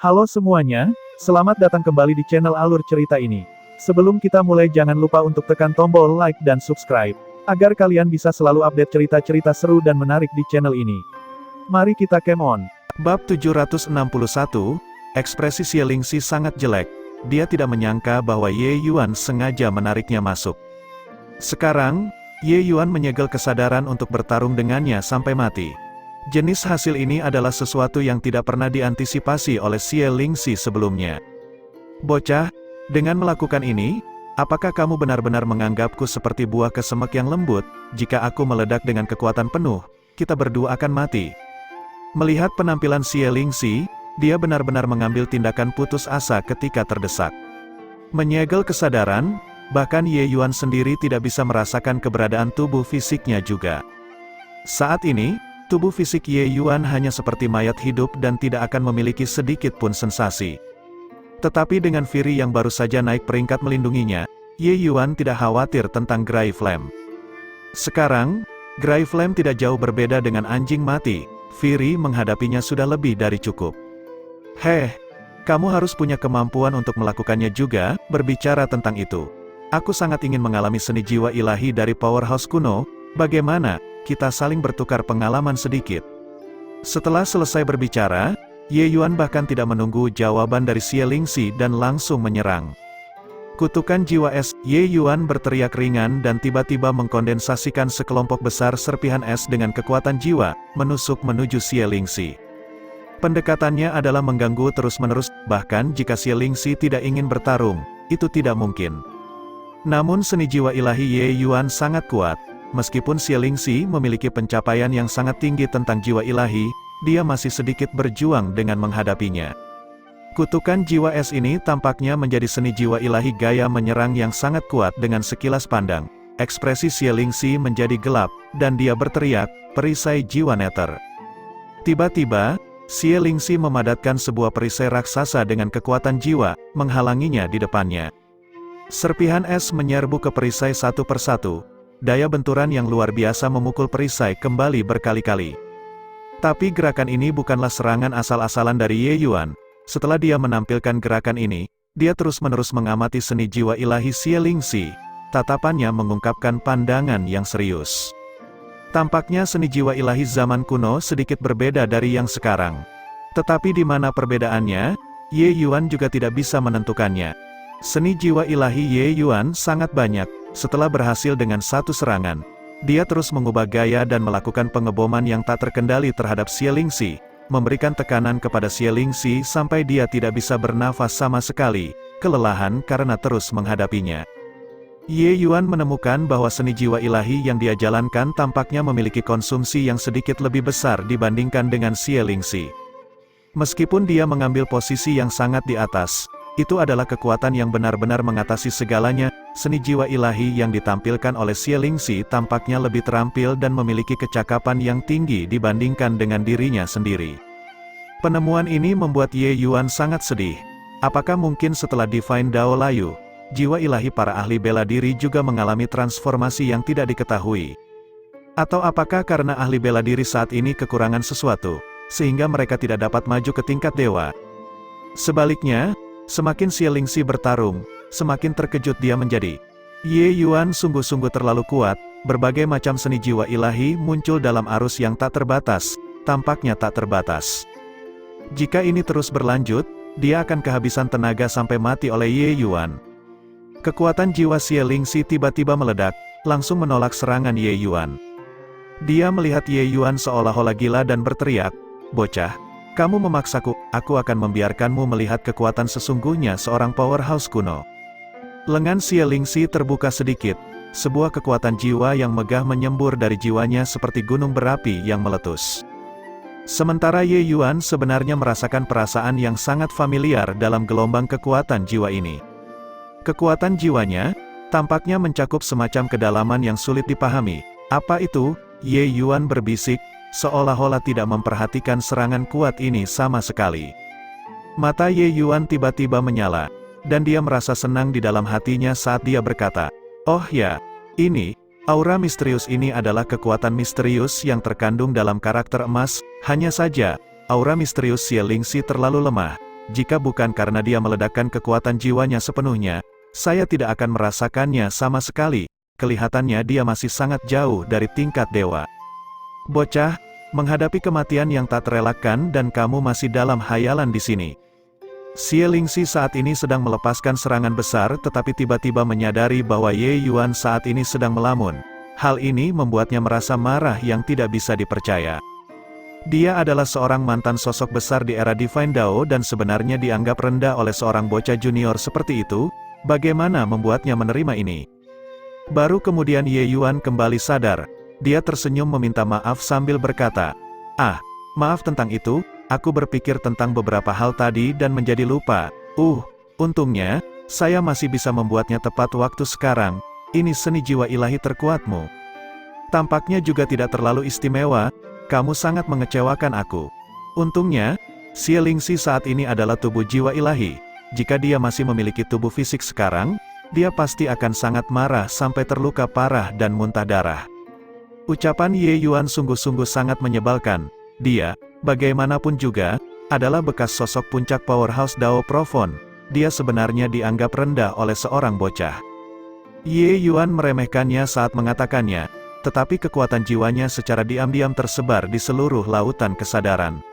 Halo semuanya, selamat datang kembali di channel Alur Cerita ini. Sebelum kita mulai jangan lupa untuk tekan tombol like dan subscribe, agar kalian bisa selalu update cerita-cerita seru dan menarik di channel ini. Mari kita game on. Bab 761, ekspresi Xie Lingxi sangat jelek. Dia tidak menyangka bahwa Ye Yuan sengaja menariknya masuk. Sekarang, Ye Yuan menyegel kesadaran untuk bertarung dengannya sampai mati. Jenis hasil ini adalah sesuatu yang tidak pernah diantisipasi oleh Xie Lingxi sebelumnya. Bocah, dengan melakukan ini, apakah kamu benar-benar menganggapku seperti buah kesemek yang lembut? Jika aku meledak dengan kekuatan penuh, kita berdua akan mati. Melihat penampilan Xie Lingxi, dia benar-benar mengambil tindakan putus asa ketika terdesak. Menyegel kesadaran, bahkan Ye Yuan sendiri tidak bisa merasakan keberadaan tubuh fisiknya juga. Saat ini, tubuh fisik Ye Yuan hanya seperti mayat hidup dan tidak akan memiliki sedikit pun sensasi. Tetapi dengan Fury yang baru saja naik peringkat melindunginya, Ye Yuan tidak khawatir tentang Gray Flame. Sekarang, Gray Flame tidak jauh berbeda dengan anjing mati, Fury menghadapinya sudah lebih dari cukup. Heh, kamu harus punya kemampuan untuk melakukannya juga. Berbicara tentang itu, aku sangat ingin mengalami seni jiwa ilahi dari powerhouse kuno. Bagaimana kita saling bertukar pengalaman sedikit? Setelah selesai berbicara, Ye Yuan bahkan tidak menunggu jawaban dari Xie Lingxi dan langsung menyerang. Kutukan jiwa es, Ye Yuan berteriak ringan dan tiba-tiba mengkondensasikan sekelompok besar serpihan es dengan kekuatan jiwa, menusuk menuju Xie Lingxi. Pendekatannya adalah mengganggu terus-menerus, bahkan jika Xie Lingxi tidak ingin bertarung, itu tidak mungkin. Namun seni jiwa ilahi Ye Yuan sangat kuat. Meskipun Xie Lingxi memiliki pencapaian yang sangat tinggi tentang jiwa ilahi, dia masih sedikit berjuang dengan menghadapinya. Kutukan jiwa es ini tampaknya menjadi seni jiwa ilahi gaya menyerang yang sangat kuat. Dengan sekilas pandang, ekspresi Xie Lingxi menjadi gelap, dan dia berteriak, perisai jiwa neter. Tiba-tiba, Xie Lingxi memadatkan sebuah perisai raksasa dengan kekuatan jiwa, menghalanginya di depannya. Serpihan es menyerbu ke perisai satu persatu. Daya benturan yang luar biasa memukul perisai kembali berkali-kali. Tapi gerakan ini bukanlah serangan asal-asalan dari Ye Yuan. Setelah dia menampilkan gerakan ini, dia terus-menerus mengamati seni jiwa ilahi Xie Lingxi. Tatapannya mengungkapkan pandangan yang serius. Tampaknya seni jiwa ilahi zaman kuno sedikit berbeda dari yang sekarang. Tetapi di mana perbedaannya, Ye Yuan juga tidak bisa menentukannya. Seni jiwa ilahi Ye Yuan sangat banyak. Setelah berhasil dengan satu serangan, dia terus mengubah gaya dan melakukan pengeboman yang tak terkendali terhadap Xie Lingxi, memberikan tekanan kepada Xie Lingxi sampai dia tidak bisa bernafas sama sekali, kelelahan karena terus menghadapinya. Ye Yuan menemukan bahwa seni jiwa ilahi yang dia jalankan tampaknya memiliki konsumsi yang sedikit lebih besar dibandingkan dengan Xie Lingxi. Meskipun dia mengambil posisi yang sangat di atas, itu adalah kekuatan yang benar-benar mengatasi segalanya. Seni jiwa ilahi yang ditampilkan oleh Xie Lingxi tampaknya lebih terampil dan memiliki kecakapan yang tinggi dibandingkan dengan dirinya sendiri. Penemuan ini membuat Ye Yuan sangat sedih. Apakah mungkin setelah Divine Dao layu, jiwa ilahi para ahli bela diri juga mengalami transformasi yang tidak diketahui? Atau apakah karena ahli bela diri saat ini kekurangan sesuatu, sehingga mereka tidak dapat maju ke tingkat dewa? Sebaliknya, semakin Xie Lingxi bertarung, semakin terkejut dia menjadi. Ye Yuan sungguh-sungguh terlalu kuat, berbagai macam seni jiwa ilahi muncul dalam arus yang tak terbatas, tampaknya tak terbatas. Jika ini terus berlanjut, dia akan kehabisan tenaga sampai mati oleh Ye Yuan. Kekuatan jiwa Xie Lingxi tiba-tiba meledak, langsung menolak serangan Ye Yuan. Dia melihat Ye Yuan seolah-olah gila dan berteriak, bocah, kamu memaksaku, aku akan membiarkanmu melihat kekuatan sesungguhnya seorang powerhouse kuno. Lengan Xie Lingxi terbuka sedikit, sebuah kekuatan jiwa yang megah menyembur dari jiwanya seperti gunung berapi yang meletus. Sementara Ye Yuan sebenarnya merasakan perasaan yang sangat familiar dalam gelombang kekuatan jiwa ini. Kekuatan jiwanya, tampaknya mencakup semacam kedalaman yang sulit dipahami. Apa itu? Ye Yuan berbisik, seolah-olah tidak memperhatikan serangan kuat ini sama sekali. Mata Ye Yuan tiba-tiba menyala, dan dia merasa senang di dalam hatinya saat dia berkata, oh ya, ini, aura misterius ini adalah kekuatan misterius yang terkandung dalam karakter emas. Hanya saja, aura misterius Xie Lingxi terlalu lemah, jika bukan karena dia meledakkan kekuatan jiwanya sepenuhnya, saya tidak akan merasakannya sama sekali. Kelihatannya dia masih sangat jauh dari tingkat dewa. Bocah, menghadapi kematian yang tak terelakkan dan kamu masih dalam hayalan di sini. Xie Lingxi saat ini sedang melepaskan serangan besar tetapi tiba-tiba menyadari bahwa Ye Yuan saat ini sedang melamun. Hal ini membuatnya merasa marah yang tidak bisa dipercaya. Dia adalah seorang mantan sosok besar di era Divine Dao dan sebenarnya dianggap rendah oleh seorang bocah junior seperti itu. Bagaimana membuatnya menerima ini? Baru kemudian Ye Yuan kembali sadar. Dia tersenyum meminta maaf sambil berkata, maaf tentang itu, aku berpikir tentang beberapa hal tadi dan menjadi lupa. Untungnya, saya masih bisa membuatnya tepat waktu sekarang. Ini seni jiwa ilahi terkuatmu. Tampaknya juga tidak terlalu istimewa, kamu sangat mengecewakan aku. Untungnya, Xie Lingxi saat ini adalah tubuh jiwa ilahi. Jika dia masih memiliki tubuh fisik sekarang, dia pasti akan sangat marah sampai terluka parah dan muntah darah. Ucapan Ye Yuan sungguh-sungguh sangat menyebalkan. Dia, bagaimanapun juga, adalah bekas sosok puncak powerhouse Dao Profon. Dia sebenarnya dianggap rendah oleh seorang bocah. Ye Yuan meremehkannya saat mengatakannya, tetapi kekuatan jiwanya secara diam-diam tersebar di seluruh lautan kesadaran.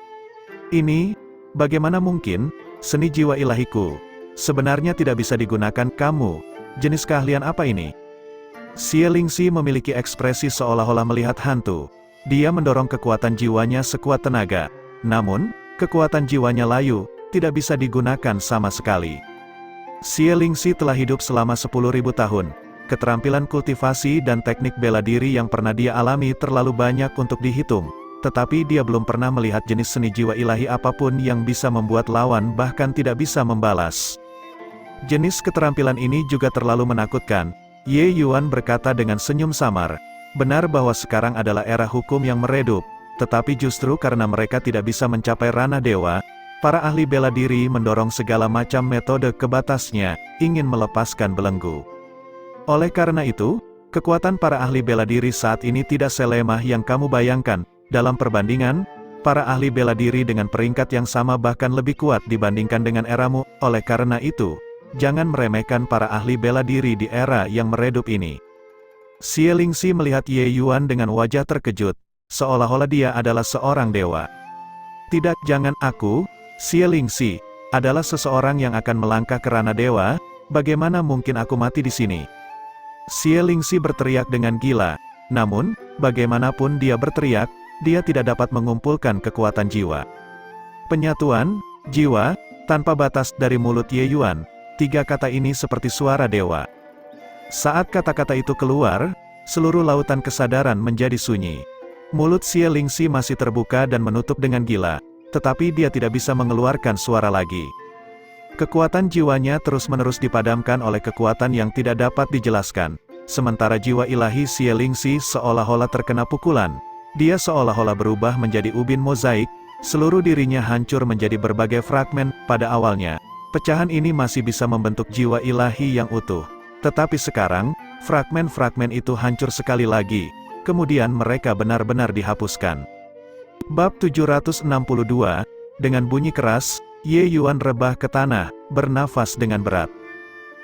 Ini, bagaimana mungkin, seni jiwa ilahiku, sebenarnya tidak bisa digunakan kamu. Jenis keahlian apa ini? Xie Lingxi memiliki ekspresi seolah-olah melihat hantu. Dia mendorong kekuatan jiwanya sekuat tenaga. Namun, kekuatan jiwanya layu, tidak bisa digunakan sama sekali. Xie Lingxi telah hidup selama 10.000 tahun. Keterampilan kultivasi dan teknik bela diri yang pernah dia alami terlalu banyak untuk dihitung. Tetapi dia belum pernah melihat jenis seni jiwa ilahi apapun yang bisa membuat lawan bahkan tidak bisa membalas. Jenis keterampilan ini juga terlalu menakutkan. Ye Yuan berkata dengan senyum samar. Benar bahwa sekarang adalah era hukum yang meredup, tetapi justru karena mereka tidak bisa mencapai ranah dewa, para ahli bela diri mendorong segala macam metode ke batasnya, ingin melepaskan belenggu. Oleh karena itu, kekuatan para ahli bela diri saat ini tidak selemah yang kamu bayangkan. Dalam perbandingan, para ahli bela diri dengan peringkat yang sama bahkan lebih kuat dibandingkan dengan eramu. Oleh karena itu, jangan meremehkan para ahli bela diri di era yang meredup ini. Xie Lingxi melihat Ye Yuan dengan wajah terkejut, seolah-olah dia adalah seorang dewa. Tidak, jangan aku, Xie Lingxi, adalah seseorang yang akan melangkah ke ranah dewa, bagaimana mungkin aku mati di sini? Xie Lingxi berteriak dengan gila, namun, bagaimanapun dia berteriak, dia tidak dapat mengumpulkan kekuatan jiwa. Penyatuan, jiwa, tanpa batas dari mulut Ye Yuan. 3 kata ini seperti suara dewa. Saat kata-kata itu keluar, seluruh lautan kesadaran menjadi sunyi. Mulut Xie Lingxi masih terbuka dan menutup dengan gila, tetapi dia tidak bisa mengeluarkan suara lagi. Kekuatan jiwanya terus-menerus dipadamkan oleh kekuatan yang tidak dapat dijelaskan. Sementara jiwa ilahi Xie Lingxi seolah-olah terkena pukulan. Dia seolah-olah berubah menjadi ubin mozaik, seluruh dirinya hancur menjadi berbagai fragmen. Pada awalnya, pecahan ini masih bisa membentuk jiwa ilahi yang utuh. Tetapi sekarang, fragmen-fragmen itu hancur sekali lagi, kemudian mereka benar-benar dihapuskan. Bab 762, dengan bunyi keras, Ye Yuan rebah ke tanah, bernafas dengan berat.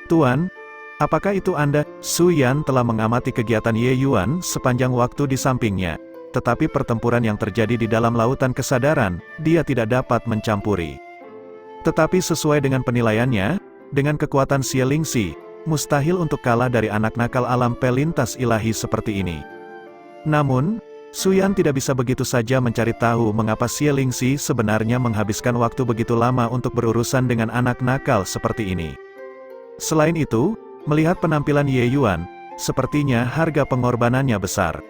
Tuan, apakah itu Anda? Su Yan telah mengamati kegiatan Ye Yuan sepanjang waktu di sampingnya. Tetapi pertempuran yang terjadi di dalam lautan kesadaran, dia tidak dapat mencampuri. Tetapi sesuai dengan penilaiannya, dengan kekuatan Xie Lingxi, mustahil untuk kalah dari anak nakal alam pelintas ilahi seperti ini. Namun, Su Yan tidak bisa begitu saja mencari tahu mengapa Xie Lingxi sebenarnya menghabiskan waktu begitu lama untuk berurusan dengan anak nakal seperti ini. Selain itu, melihat penampilan Ye Yuan, sepertinya harga pengorbanannya besar.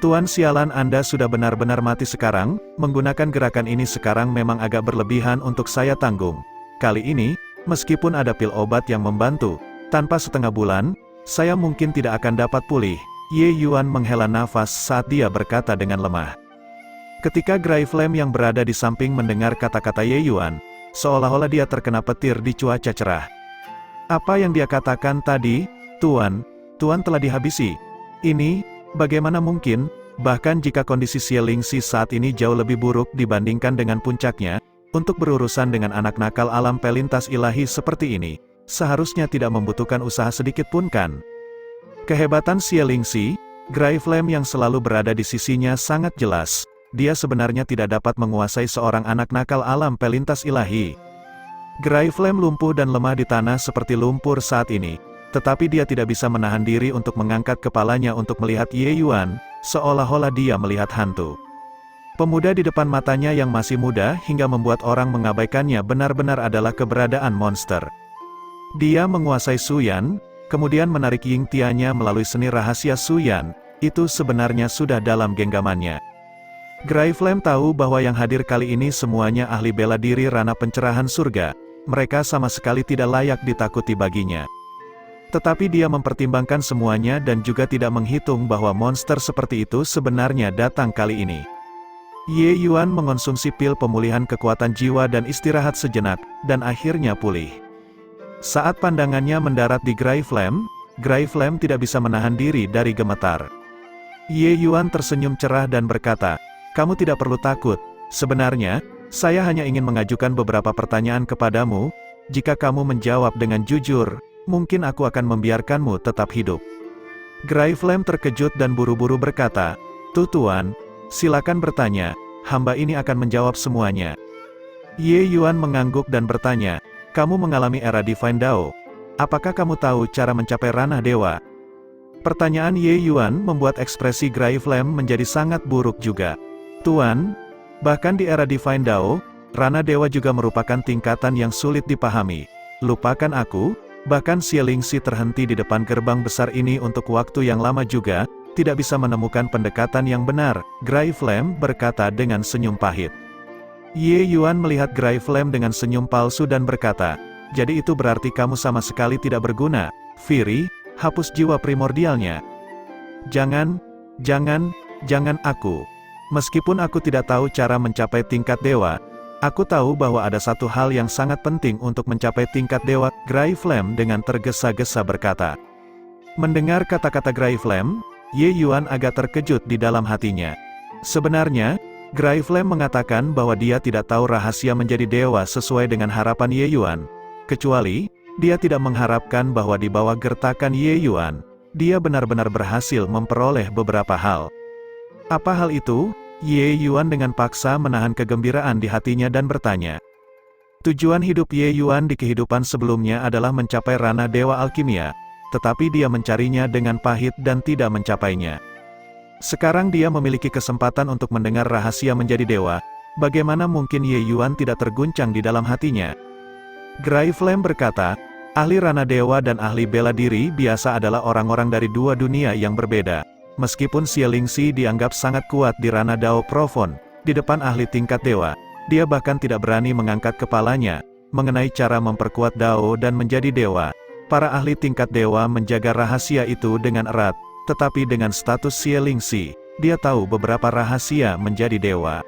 Tuan sialan, Anda sudah benar-benar mati sekarang, menggunakan gerakan ini sekarang memang agak berlebihan untuk saya tanggung. Kali ini, meskipun ada pil obat yang membantu, tanpa setengah bulan, saya mungkin tidak akan dapat pulih. Ye Yuan menghela nafas saat dia berkata dengan lemah. Ketika Gray Flame yang berada di samping mendengar kata-kata Ye Yuan, seolah-olah dia terkena petir di cuaca cerah. Apa yang dia katakan tadi? Tuan telah dihabisi. Ini, bagaimana mungkin? Bahkan jika kondisi Xie Lingxi saat ini jauh lebih buruk dibandingkan dengan puncaknya, Untuk berurusan dengan anak nakal alam pelintas ilahi seperti ini, seharusnya tidak membutuhkan usaha sedikit pun kan? Kehebatan Xie Lingxi, Gray Flame yang selalu berada di sisinya sangat jelas. Dia sebenarnya tidak dapat menguasai seorang anak nakal alam pelintas ilahi. Gray Flame lumpuh dan lemah di tanah seperti lumpur saat ini, tetapi dia tidak bisa menahan diri untuk mengangkat kepalanya untuk melihat Ye Yuan, seolah-olah dia melihat hantu. Pemuda di depan matanya yang masih muda hingga membuat orang mengabaikannya benar-benar adalah keberadaan monster. Dia menguasai Suyan, kemudian menarik Ying Tianya melalui seni rahasia Suyan, itu sebenarnya sudah dalam genggamannya. Gray Flame tahu bahwa yang hadir kali ini semuanya ahli bela diri ranah pencerahan surga, mereka sama sekali tidak layak ditakuti baginya. Tetapi dia mempertimbangkan semuanya dan juga tidak menghitung bahwa monster seperti itu sebenarnya datang kali ini. Ye Yuan mengonsumsi pil pemulihan kekuatan jiwa dan istirahat sejenak, dan akhirnya pulih. Saat pandangannya mendarat di Gray Flame tidak bisa menahan diri dari gemetar. Ye Yuan tersenyum cerah dan berkata, "Kamu tidak perlu takut, sebenarnya, saya hanya ingin mengajukan beberapa pertanyaan kepadamu, jika kamu menjawab dengan jujur, mungkin aku akan membiarkanmu tetap hidup." Gray Flame terkejut dan buru-buru berkata, Tuan, silakan bertanya, hamba ini akan menjawab semuanya." Ye Yuan mengangguk dan bertanya, "Kamu mengalami era Divine Dao. Apakah kamu tahu cara mencapai ranah dewa?" Pertanyaan Ye Yuan membuat ekspresi Gray Flame menjadi sangat buruk juga. "Tuan, bahkan di era Divine Dao, ranah dewa juga merupakan tingkatan yang sulit dipahami. Lupakan aku, bahkan Xie Lingxi terhenti di depan gerbang besar ini untuk waktu yang lama juga, tidak bisa menemukan pendekatan yang benar," Gray Flame berkata dengan senyum pahit. Ye Yuan melihat Gray Flame dengan senyum palsu dan berkata, "Jadi itu berarti kamu sama sekali tidak berguna, Firi, hapus jiwa primordialnya." Jangan aku. Meskipun aku tidak tahu cara mencapai tingkat dewa, aku tahu bahwa ada satu hal yang sangat penting untuk mencapai tingkat dewa, Gray Flame dengan tergesa-gesa berkata. Mendengar kata-kata Gray Flame, Ye Yuan agak terkejut di dalam hatinya. Sebenarnya, Gray Flame mengatakan bahwa dia tidak tahu rahasia menjadi dewa sesuai dengan harapan Ye Yuan. Kecuali, dia tidak mengharapkan bahwa di bawah gertakan Ye Yuan, dia benar-benar berhasil memperoleh beberapa hal. Apa hal itu? Ye Yuan dengan paksa menahan kegembiraan di hatinya dan bertanya. Tujuan hidup Ye Yuan di kehidupan sebelumnya adalah mencapai ranah dewa alkimia, tetapi dia mencarinya dengan pahit dan tidak mencapainya. Sekarang dia memiliki kesempatan untuk mendengar rahasia menjadi dewa, bagaimana mungkin Ye Yuan tidak terguncang di dalam hatinya? Gray Flame berkata, ahli ranah dewa dan ahli bela diri biasa adalah orang-orang dari dua dunia yang berbeda. Meskipun Xie Lingxi dianggap sangat kuat di ranah Dao Profon, di depan ahli tingkat dewa, dia bahkan tidak berani mengangkat kepalanya, mengenai cara memperkuat Dao dan menjadi dewa. Para ahli tingkat dewa menjaga rahasia itu dengan erat, tetapi dengan status Xie Lingxi, dia tahu beberapa rahasia menjadi dewa.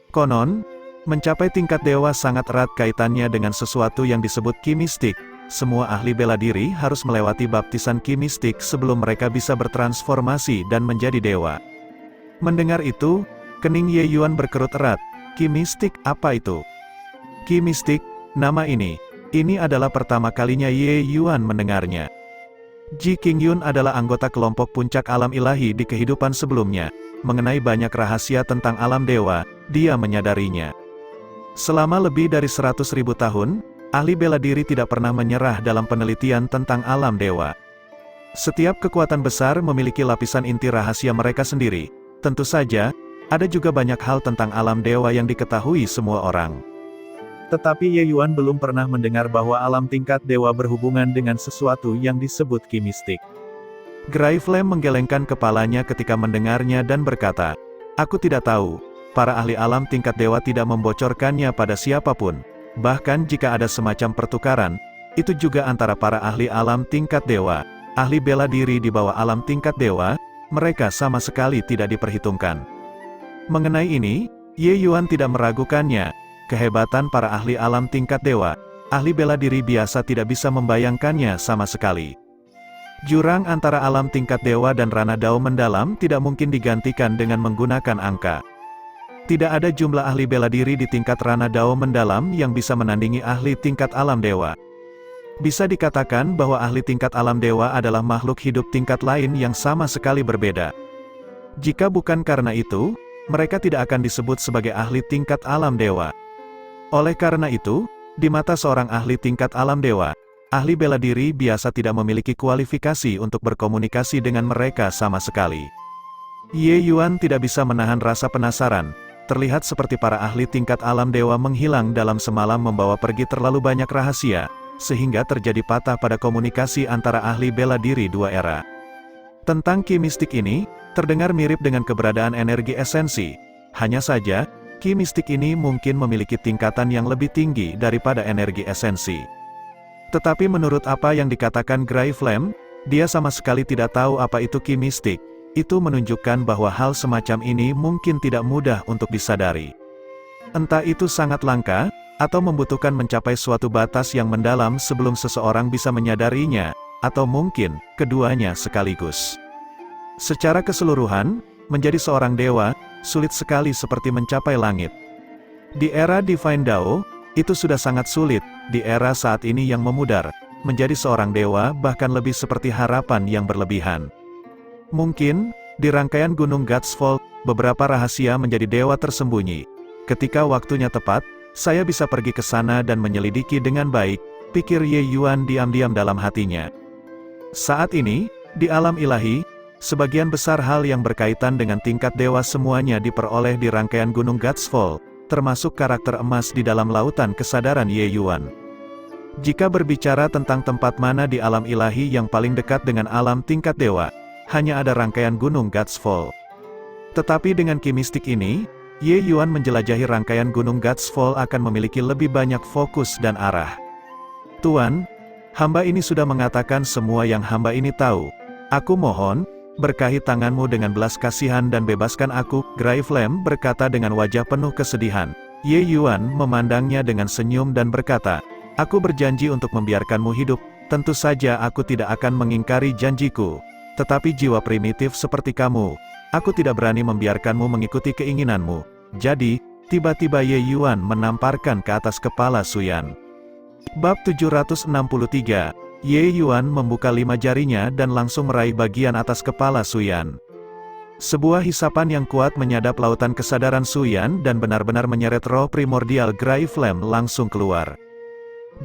Konon, mencapai tingkat dewa sangat erat kaitannya dengan sesuatu yang disebut Qi mistik. Semua ahli bela diri harus melewati baptisan Qi mistik sebelum mereka bisa bertransformasi dan menjadi dewa. Mendengar itu, kening Ye Yuan berkerut erat. Qi mistik apa itu? Qi mistik, nama ini adalah pertama kalinya Ye Yuan mendengarnya. Ji Qingyun adalah anggota kelompok puncak alam ilahi di kehidupan sebelumnya. Mengenai banyak rahasia tentang alam dewa, dia menyadarinya. Selama lebih dari 100.000 tahun, ahli bela diri tidak pernah menyerah dalam penelitian tentang alam dewa. Setiap kekuatan besar memiliki lapisan inti rahasia mereka sendiri. Tentu saja, ada juga banyak hal tentang alam dewa yang diketahui semua orang. Tetapi Ye Yuan belum pernah mendengar bahwa alam tingkat dewa berhubungan dengan sesuatu yang disebut Qi mistik. Gray Flame menggelengkan kepalanya ketika mendengarnya dan berkata, "Aku tidak tahu, para ahli alam tingkat dewa tidak membocorkannya pada siapapun. Bahkan jika ada semacam pertukaran, itu juga antara para ahli alam tingkat dewa, ahli bela diri di bawah alam tingkat dewa, mereka sama sekali tidak diperhitungkan." Mengenai ini, Ye Yuan tidak meragukannya. Kehebatan para ahli alam tingkat dewa, ahli bela diri biasa tidak bisa membayangkannya sama sekali. Jurang antara alam tingkat dewa dan ranah Dao mendalam tidak mungkin digantikan dengan menggunakan angka. Tidak ada jumlah ahli bela diri di tingkat ranah Dao mendalam yang bisa menandingi ahli tingkat alam dewa. Bisa dikatakan bahwa ahli tingkat alam dewa adalah makhluk hidup tingkat lain yang sama sekali berbeda. Jika bukan karena itu, mereka tidak akan disebut sebagai ahli tingkat alam dewa. Oleh karena itu, di mata seorang ahli tingkat alam dewa, ahli bela diri biasa tidak memiliki kualifikasi untuk berkomunikasi dengan mereka sama sekali. Ye Yuan tidak bisa menahan rasa penasaran. Terlihat seperti para ahli tingkat alam dewa menghilang dalam semalam membawa pergi terlalu banyak rahasia, sehingga terjadi patah pada komunikasi antara ahli bela diri dua era. Tentang ki mistik ini, terdengar mirip dengan keberadaan energi esensi. Hanya saja, ki mistik ini mungkin memiliki tingkatan yang lebih tinggi daripada energi esensi. Tetapi menurut apa yang dikatakan Gray Flame, dia sama sekali tidak tahu apa itu ki mistik. Itu menunjukkan bahwa hal semacam ini mungkin tidak mudah untuk disadari. Entah itu sangat langka, atau membutuhkan mencapai suatu batas yang mendalam sebelum seseorang bisa menyadarinya, atau mungkin, keduanya sekaligus. Secara keseluruhan, menjadi seorang dewa, sulit sekali seperti mencapai langit. Di era Divine Dao, itu sudah sangat sulit. Di era saat ini yang memudar, menjadi seorang dewa bahkan lebih seperti harapan yang berlebihan. Mungkin, di rangkaian Gunung God's Fall, beberapa rahasia menjadi dewa tersembunyi. Ketika waktunya tepat, saya bisa pergi ke sana dan menyelidiki dengan baik, pikir Ye Yuan diam-diam dalam hatinya. Saat ini, di alam ilahi, sebagian besar hal yang berkaitan dengan tingkat dewa semuanya diperoleh di rangkaian Gunung God's Fall, termasuk karakter emas di dalam lautan kesadaran Ye Yuan. Jika berbicara tentang tempat mana di alam ilahi yang paling dekat dengan alam tingkat dewa, hanya ada rangkaian Gunung God's Fall. Tetapi dengan ki mistik ini, Ye Yuan menjelajahi rangkaian Gunung God's Fall akan memiliki lebih banyak fokus dan arah. Tuan, hamba ini sudah mengatakan semua yang hamba ini tahu. Aku mohon, berkahi tanganmu dengan belas kasihan dan bebaskan aku. Gray Flame berkata dengan wajah penuh kesedihan. Ye Yuan memandangnya dengan senyum dan berkata, aku berjanji untuk membiarkanmu hidup. Tentu saja aku tidak akan mengingkari janjiku. Tetapi jiwa primitif seperti kamu, aku tidak berani membiarkanmu mengikuti keinginanmu. Jadi, tiba-tiba Ye Yuan menamparkan ke atas kepala Suyan. Bab 763, Ye Yuan membuka 5 jarinya dan langsung meraih bagian atas kepala Suyan. Sebuah hisapan yang kuat menyadap lautan kesadaran Suyan dan benar-benar menyeret roh primordial Gray Flame langsung keluar.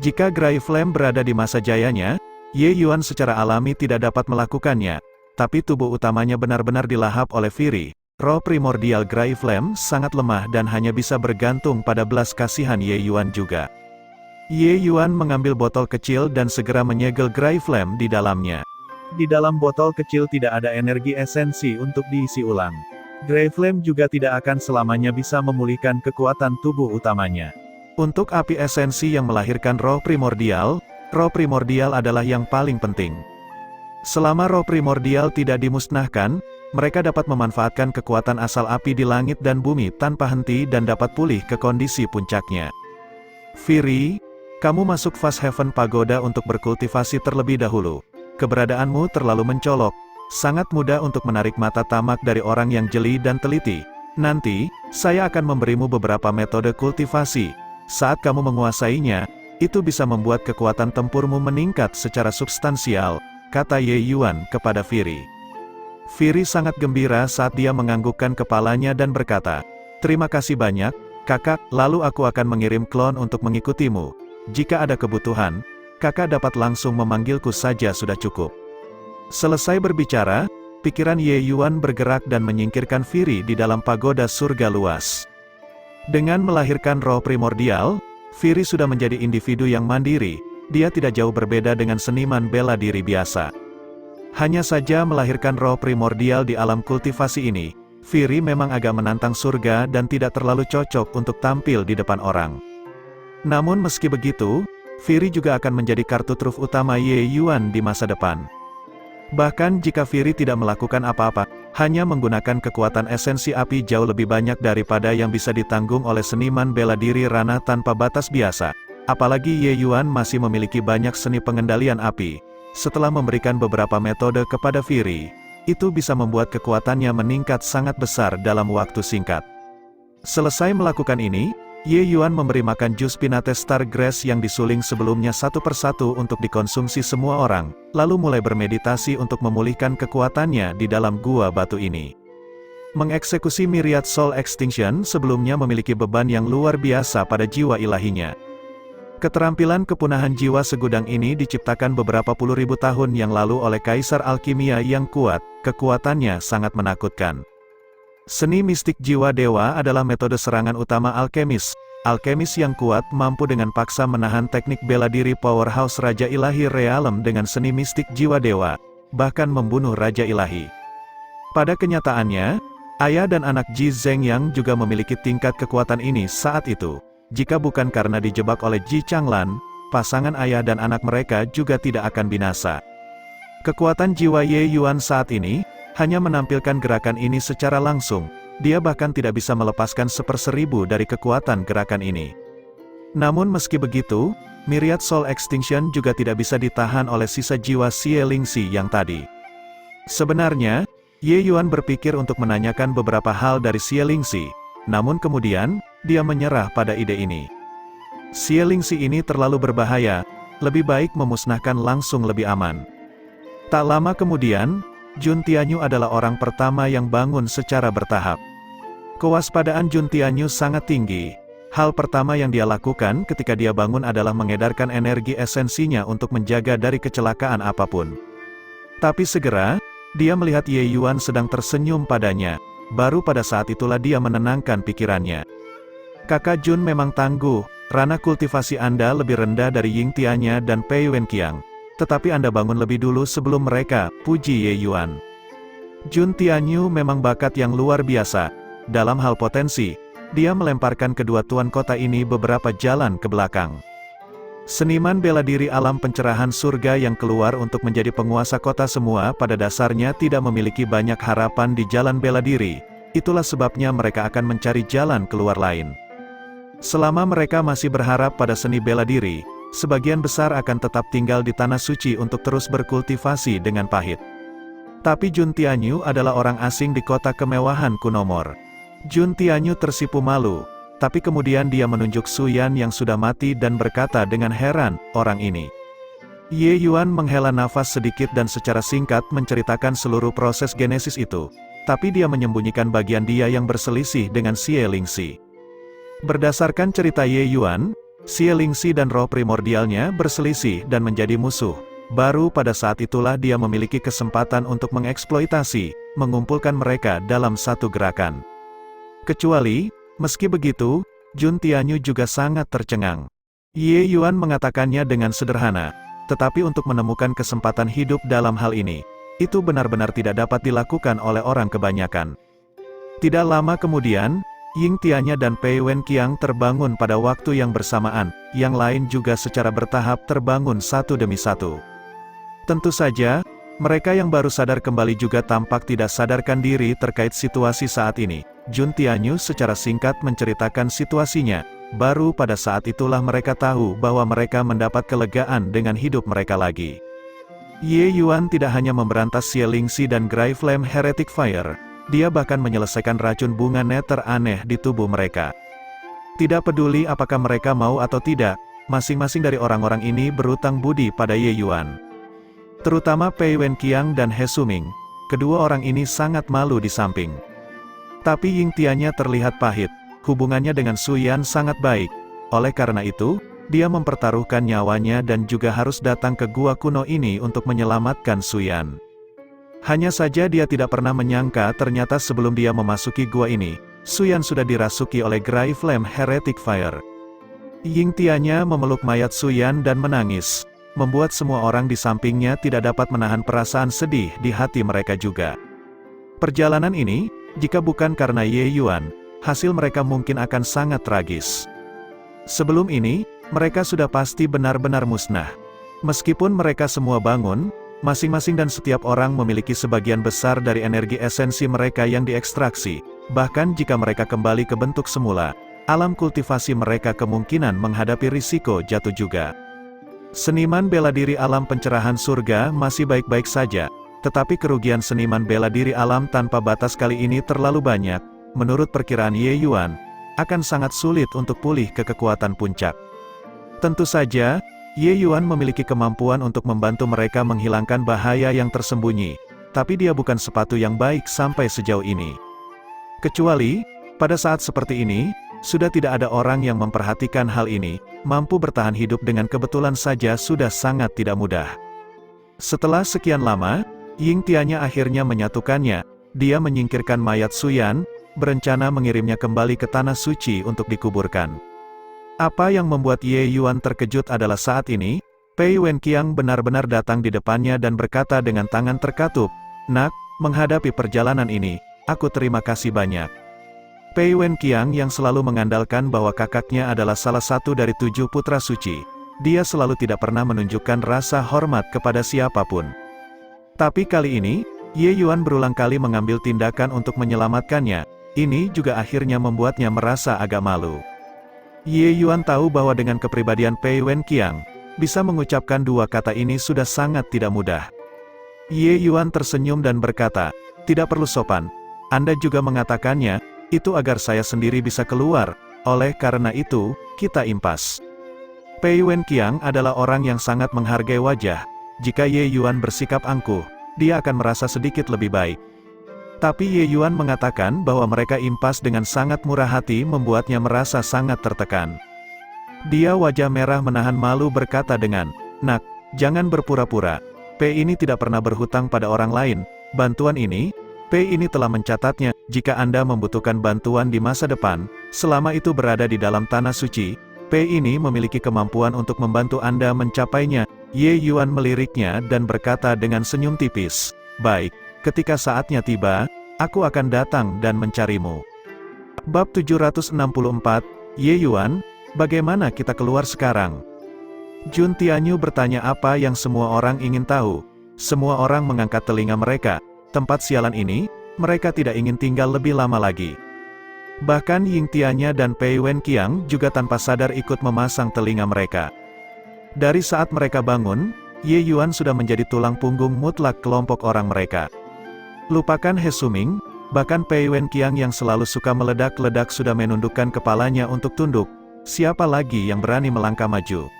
Jika Gray Flame berada di masa jayanya, Ye Yuan secara alami tidak dapat melakukannya, tapi tubuh utamanya benar-benar dilahap oleh Fury. Roh primordial Gray Flame sangat lemah dan hanya bisa bergantung pada belas kasihan Ye Yuan juga. Ye Yuan mengambil botol kecil dan segera menyegel Gray Flame di dalamnya. Di dalam botol kecil tidak ada energi esensi untuk diisi ulang. Gray Flame juga tidak akan selamanya bisa memulihkan kekuatan tubuh utamanya. Untuk api esensi yang melahirkan roh primordial adalah yang paling penting. Selama roh primordial tidak dimusnahkan, mereka dapat memanfaatkan kekuatan asal api di langit dan bumi tanpa henti dan dapat pulih ke kondisi puncaknya. Fury, kamu masuk Fast Heaven Pagoda untuk berkultivasi terlebih dahulu. Keberadaanmu terlalu mencolok, sangat mudah untuk menarik mata tamak dari orang yang jeli dan teliti. Nanti, saya akan memberimu beberapa metode kultivasi. Saat kamu menguasainya, itu bisa membuat kekuatan tempurmu meningkat secara substansial, kata Ye Yuan kepada Fury. Fury sangat gembira saat dia menganggukkan kepalanya dan berkata, terima kasih banyak, kakak, lalu aku akan mengirim klon untuk mengikutimu. Jika ada kebutuhan, kakak dapat langsung memanggilku saja sudah cukup. Selesai berbicara, pikiran Ye Yuan bergerak dan menyingkirkan Fury di dalam pagoda surga luas. Dengan melahirkan roh primordial, Fury sudah menjadi individu yang mandiri. Dia tidak jauh berbeda dengan seniman bela diri biasa. Hanya saja melahirkan roh primordial di alam kultivasi ini, Fury memang agak menantang surga dan tidak terlalu cocok untuk tampil di depan orang. Namun meski begitu, Fury juga akan menjadi kartu truf utama Ye Yuan di masa depan. Bahkan jika Fury tidak melakukan apa-apa, hanya menggunakan kekuatan esensi api jauh lebih banyak daripada yang bisa ditanggung oleh seniman bela diri ranah tanpa batas biasa. Apalagi Ye Yuan masih memiliki banyak seni pengendalian api. Setelah memberikan beberapa metode kepada Fury, itu bisa membuat kekuatannya meningkat sangat besar dalam waktu singkat. Selesai melakukan ini, Ye Yuan memberi makan jus Pilates Star Grass yang disuling sebelumnya satu persatu untuk dikonsumsi semua orang, lalu mulai bermeditasi untuk memulihkan kekuatannya di dalam gua batu ini. Mengeksekusi Myriad Soul Extinction sebelumnya memiliki beban yang luar biasa pada jiwa ilahinya. Keterampilan kepunahan jiwa segudang ini diciptakan beberapa puluh ribu tahun yang lalu oleh Kaisar Alkimia yang kuat, kekuatannya sangat menakutkan. Seni mistik jiwa dewa adalah metode serangan utama alkemis. Alkemis yang kuat mampu dengan paksa menahan teknik bela diri powerhouse Raja Ilahi Realem dengan seni mistik jiwa dewa, bahkan membunuh Raja Ilahi. Pada kenyataannya, ayah dan anak Ji Zheng yang juga memiliki tingkat kekuatan ini saat itu. Jika bukan karena dijebak oleh Ji Changlan, pasangan ayah dan anak mereka juga tidak akan binasa. Kekuatan jiwa Ye Yuan saat ini hanya menampilkan gerakan ini secara langsung, dia bahkan tidak bisa melepaskan 1/1000 dari kekuatan gerakan ini. Namun meski begitu, Myriad Soul Extinction juga tidak bisa ditahan oleh sisa jiwa Xie Lingxi yang tadi. Sebenarnya, Ye Yuan berpikir untuk menanyakan beberapa hal dari Xie Lingxi, namun kemudian, dia menyerah pada ide ini. Xie Lingxi ini terlalu berbahaya, lebih baik memusnahkan langsung lebih aman. Tak lama kemudian, Jun Tianyu adalah orang pertama yang bangun secara bertahap. Kewaspadaan Jun Tianyu sangat tinggi. Hal pertama yang dia lakukan ketika dia bangun adalah mengedarkan energi esensinya untuk menjaga dari kecelakaan apapun. Tapi segera, dia melihat Ye Yuan sedang tersenyum padanya. Baru pada saat itulah dia menenangkan pikirannya. Kakak Jun memang tangguh, ranah kultivasi Anda lebih rendah dari Ying Tianya dan Pei Wenqiang. Tetapi Anda bangun lebih dulu sebelum mereka, puji Ye Yuan. Jun Tianyu memang bakat yang luar biasa. Dalam hal potensi, dia melemparkan kedua tuan kota ini beberapa jalan ke belakang. Seniman bela diri alam pencerahan surga yang keluar untuk menjadi penguasa kota semua pada dasarnya tidak memiliki banyak harapan di jalan bela diri. Itulah sebabnya mereka akan mencari jalan keluar lain. Selama mereka masih berharap pada seni bela diri, sebagian besar akan tetap tinggal di tanah suci untuk terus berkultivasi dengan pahit. Tapi Jun Tianyu adalah orang asing di kota kemewahan Kunomor. Jun Tianyu tersipu malu, tapi kemudian dia menunjuk Su Yan yang sudah mati dan berkata dengan heran, orang ini. Ye Yuan menghela nafas sedikit dan secara singkat menceritakan seluruh proses genesis itu, tapi dia menyembunyikan bagian dia yang berselisih dengan Xie Lingxi. Berdasarkan cerita Ye Yuan, Xie Lingxi dan roh primordialnya berselisih dan menjadi musuh. Baru pada saat itulah dia memiliki kesempatan untuk mengeksploitasi, mengumpulkan mereka dalam satu gerakan. Kecuali, meski begitu, Jun Tianyu juga sangat tercengang. Ye Yuan mengatakannya dengan sederhana, tetapi untuk menemukan kesempatan hidup dalam hal ini, itu benar-benar tidak dapat dilakukan oleh orang kebanyakan. Tidak lama kemudian, Ying Tianya dan Pei Wenqiang terbangun pada waktu yang bersamaan, yang lain juga secara bertahap terbangun satu demi satu. Tentu saja, mereka yang baru sadar kembali juga tampak tidak sadarkan diri terkait situasi saat ini. Jun Tianyu secara singkat menceritakan situasinya, baru pada saat itulah mereka tahu bahwa mereka mendapat kelegaan dengan hidup mereka lagi. Ye Yuan tidak hanya memberantas Xie Lingxi dan Grey Flame Heretic Fire, dia bahkan menyelesaikan racun bunga neter aneh di tubuh mereka. Tidak peduli apakah mereka mau atau tidak, masing-masing dari orang-orang ini berutang budi pada Ye Yuan. Terutama Pei Wenqiang dan He Suming, kedua orang ini sangat malu di samping. Tapi Ying Tianya terlihat pahit, hubungannya dengan Su Yan sangat baik. Oleh karena itu, dia mempertaruhkan nyawanya dan juga harus datang ke gua kuno ini untuk menyelamatkan Su Yan. Hanya saja dia tidak pernah menyangka ternyata sebelum dia memasuki gua ini, Su Yan sudah dirasuki oleh Grey Flame Heretic Fire. Ying Tianya memeluk mayat Su Yan dan menangis, membuat semua orang di sampingnya tidak dapat menahan perasaan sedih di hati mereka juga. Perjalanan ini, jika bukan karena Ye Yuan, hasil mereka mungkin akan sangat tragis. Sebelum ini, mereka sudah pasti benar-benar musnah. Meskipun mereka semua bangun, masing-masing dan setiap orang memiliki sebagian besar dari energi esensi mereka yang diekstraksi. Bahkan jika mereka kembali ke bentuk semula, alam kultivasi mereka kemungkinan menghadapi risiko jatuh juga. Seniman bela diri alam pencerahan surga masih baik-baik saja, tetapi kerugian seniman bela diri alam tanpa batas kali ini terlalu banyak. Menurut perkiraan Ye Yuan, akan sangat sulit untuk pulih ke kekuatan puncak. Tentu saja, Ye Yuan memiliki kemampuan untuk membantu mereka menghilangkan bahaya yang tersembunyi, tapi dia bukan sepatu yang baik sampai sejauh ini. Kecuali, pada saat seperti ini, sudah tidak ada orang yang memperhatikan hal ini, mampu bertahan hidup dengan kebetulan saja sudah sangat tidak mudah. Setelah sekian lama, Ying Tianya akhirnya menyatukannya, dia menyingkirkan mayat Suyan, berencana mengirimnya kembali ke Tanah Suci untuk dikuburkan. Apa yang membuat Ye Yuan terkejut adalah saat ini, Pei Wenqiang benar-benar datang di depannya dan berkata dengan tangan terkatup, "Nak, menghadapi perjalanan ini, aku terima kasih banyak." Pei Wenqiang yang selalu mengandalkan bahwa kakaknya adalah salah satu dari 7 putra suci, dia selalu tidak pernah menunjukkan rasa hormat kepada siapapun. Tapi kali ini, Ye Yuan berulang kali mengambil tindakan untuk menyelamatkannya, ini juga akhirnya membuatnya merasa agak malu. Ye Yuan tahu bahwa dengan kepribadian Pei Wenqiang, bisa mengucapkan 2 kata ini sudah sangat tidak mudah. Ye Yuan tersenyum dan berkata, "Tidak perlu sopan. Anda juga mengatakannya, itu agar saya sendiri bisa keluar, oleh karena itu, kita impas." Pei Wenqiang adalah orang yang sangat menghargai wajah. Jika Ye Yuan bersikap angkuh, dia akan merasa sedikit lebih baik. Tapi Ye Yuan mengatakan bahwa mereka impas dengan sangat murah hati membuatnya merasa sangat tertekan. Dia wajah merah menahan malu berkata dengan, "Nak, jangan berpura-pura. Pei ini tidak pernah berhutang pada orang lain. Bantuan ini, Pei ini telah mencatatnya. Jika Anda membutuhkan bantuan di masa depan, selama itu berada di dalam Tanah Suci, Pei ini memiliki kemampuan untuk membantu Anda mencapainya." Ye Yuan meliriknya dan berkata dengan senyum tipis, "Baik, ketika saatnya tiba, aku akan datang dan mencarimu." Bab 764, Ye Yuan, bagaimana kita keluar sekarang? Jun Tianyu bertanya apa yang semua orang ingin tahu. Semua orang mengangkat telinga mereka. Tempat sialan ini, mereka tidak ingin tinggal lebih lama lagi. Bahkan Ying Tianya dan Pei Wenqiang juga tanpa sadar ikut memasang telinga mereka. Dari saat mereka bangun, Ye Yuan sudah menjadi tulang punggung mutlak kelompok orang mereka. Lupakan He Suming, bahkan Pei Wenqiang yang selalu suka meledak-ledak sudah menundukkan kepalanya untuk tunduk. Siapa lagi yang berani melangkah maju?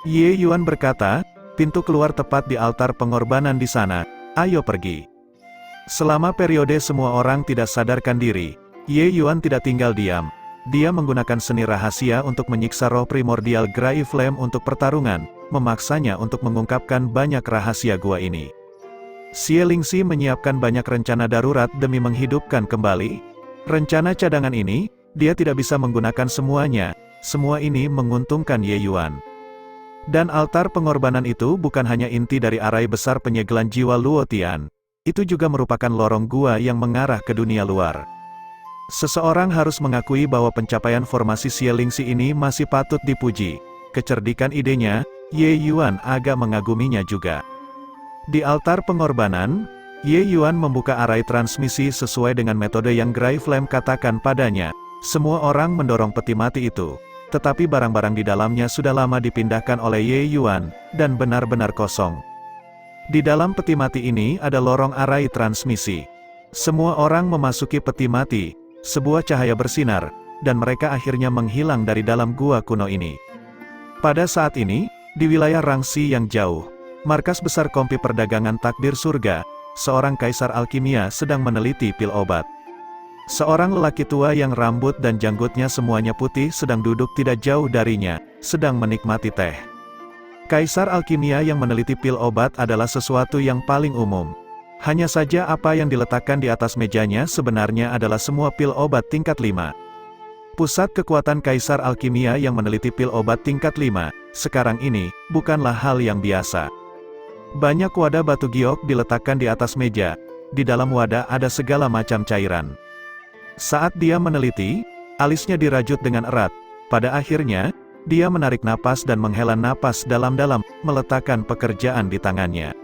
Ye Yuan berkata, "Pintu keluar tepat di altar pengorbanan di sana, ayo pergi." Selama periode semua orang tidak sadarkan diri, Ye Yuan tidak tinggal diam. Dia menggunakan seni rahasia untuk menyiksa roh primordial Gray Flame untuk pertarungan, memaksanya untuk mengungkapkan banyak rahasia gua ini. Xie Lingxi menyiapkan banyak rencana darurat demi menghidupkan kembali. Rencana cadangan ini, dia tidak bisa menggunakan semuanya, semua ini menguntungkan Ye Yuan. Dan altar pengorbanan itu bukan hanya inti dari arai besar penyegelan jiwa Luotian. Itu juga merupakan lorong gua yang mengarah ke dunia luar. Seseorang harus mengakui bahwa pencapaian formasi Xie Lingxi ini masih patut dipuji. Kecerdikan idenya, Ye Yuan agak mengaguminya juga. Di altar pengorbanan, Ye Yuan membuka arai transmisi sesuai dengan metode yang Gray Flame katakan padanya. Semua orang mendorong peti mati itu. Tetapi barang-barang di dalamnya sudah lama dipindahkan oleh Ye Yuan, dan benar-benar kosong. Di dalam peti mati ini ada lorong arai transmisi. Semua orang memasuki peti mati. Sebuah cahaya bersinar, dan mereka akhirnya menghilang dari dalam gua kuno ini. Pada saat ini, di wilayah Rangxi yang jauh, markas besar kompi perdagangan takdir surga, seorang kaisar alkimia sedang meneliti pil obat. Seorang lelaki tua yang rambut dan janggutnya semuanya putih sedang duduk tidak jauh darinya, sedang menikmati teh. Kaisar alkimia yang meneliti pil obat adalah sesuatu yang paling umum. Hanya saja apa yang diletakkan di atas mejanya sebenarnya adalah semua pil obat tingkat 5. Pusat kekuatan Kaisar Alkimia yang meneliti pil obat tingkat 5, sekarang ini, bukanlah hal yang biasa. Banyak wadah batu giok diletakkan di atas meja, di dalam wadah ada segala macam cairan. Saat dia meneliti, alisnya dirajut dengan erat, pada akhirnya, dia menarik napas dan menghela napas dalam-dalam, meletakkan pekerjaan di tangannya.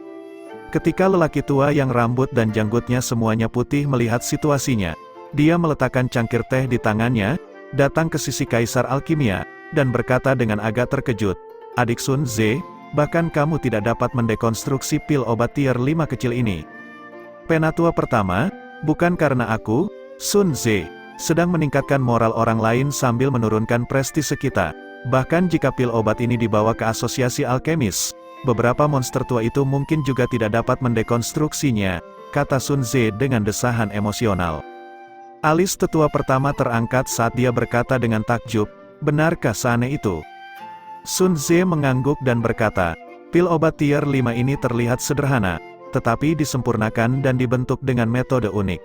Ketika lelaki tua yang rambut dan janggutnya semuanya putih melihat situasinya, dia meletakkan cangkir teh di tangannya, datang ke sisi Kaisar Alkimia, dan berkata dengan agak terkejut, "Adik Sun Ze, bahkan kamu tidak dapat mendekonstruksi pil obat tier 5 kecil ini." Penatua pertama, bukan karena aku, Sun Ze. sedang meningkatkan moral orang lain sambil menurunkan prestise kita. Bahkan jika pil obat ini dibawa ke asosiasi alkemis, beberapa monster tua itu mungkin juga tidak dapat mendekonstruksinya, kata Sun Ze dengan desahan emosional. Alis tetua pertama terangkat saat dia berkata dengan takjub, benarkah seaneh itu? Sun Ze mengangguk dan berkata, pil obat tier 5 ini terlihat sederhana, tetapi disempurnakan dan dibentuk dengan metode unik.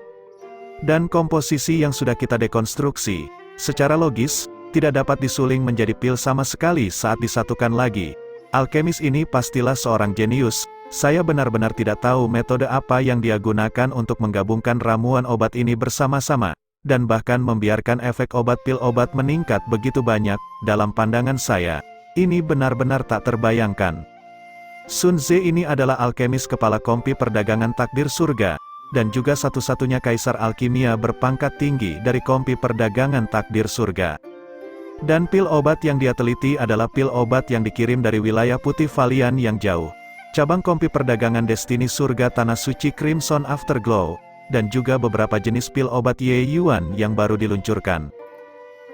Dan komposisi yang sudah kita dekonstruksi, secara logis, tidak dapat disuling menjadi pil sama sekali saat disatukan lagi. Alkemis ini pastilah seorang jenius, saya benar-benar tidak tahu metode apa yang dia gunakan untuk menggabungkan ramuan obat ini bersama-sama, dan bahkan membiarkan efek obat pil obat meningkat begitu banyak, dalam pandangan saya, ini benar-benar tak terbayangkan. Sun Ze ini adalah alkemis kepala kompi perdagangan takdir surga, dan juga satu-satunya kaisar alkimia berpangkat tinggi dari kompi perdagangan takdir surga. Dan pil obat yang dia teliti adalah pil obat yang dikirim dari wilayah putih Valian yang jauh. Cabang kompi perdagangan Destiny Surga Tanah Suci Crimson Afterglow, dan juga beberapa jenis pil obat Ye Yuan yang baru diluncurkan.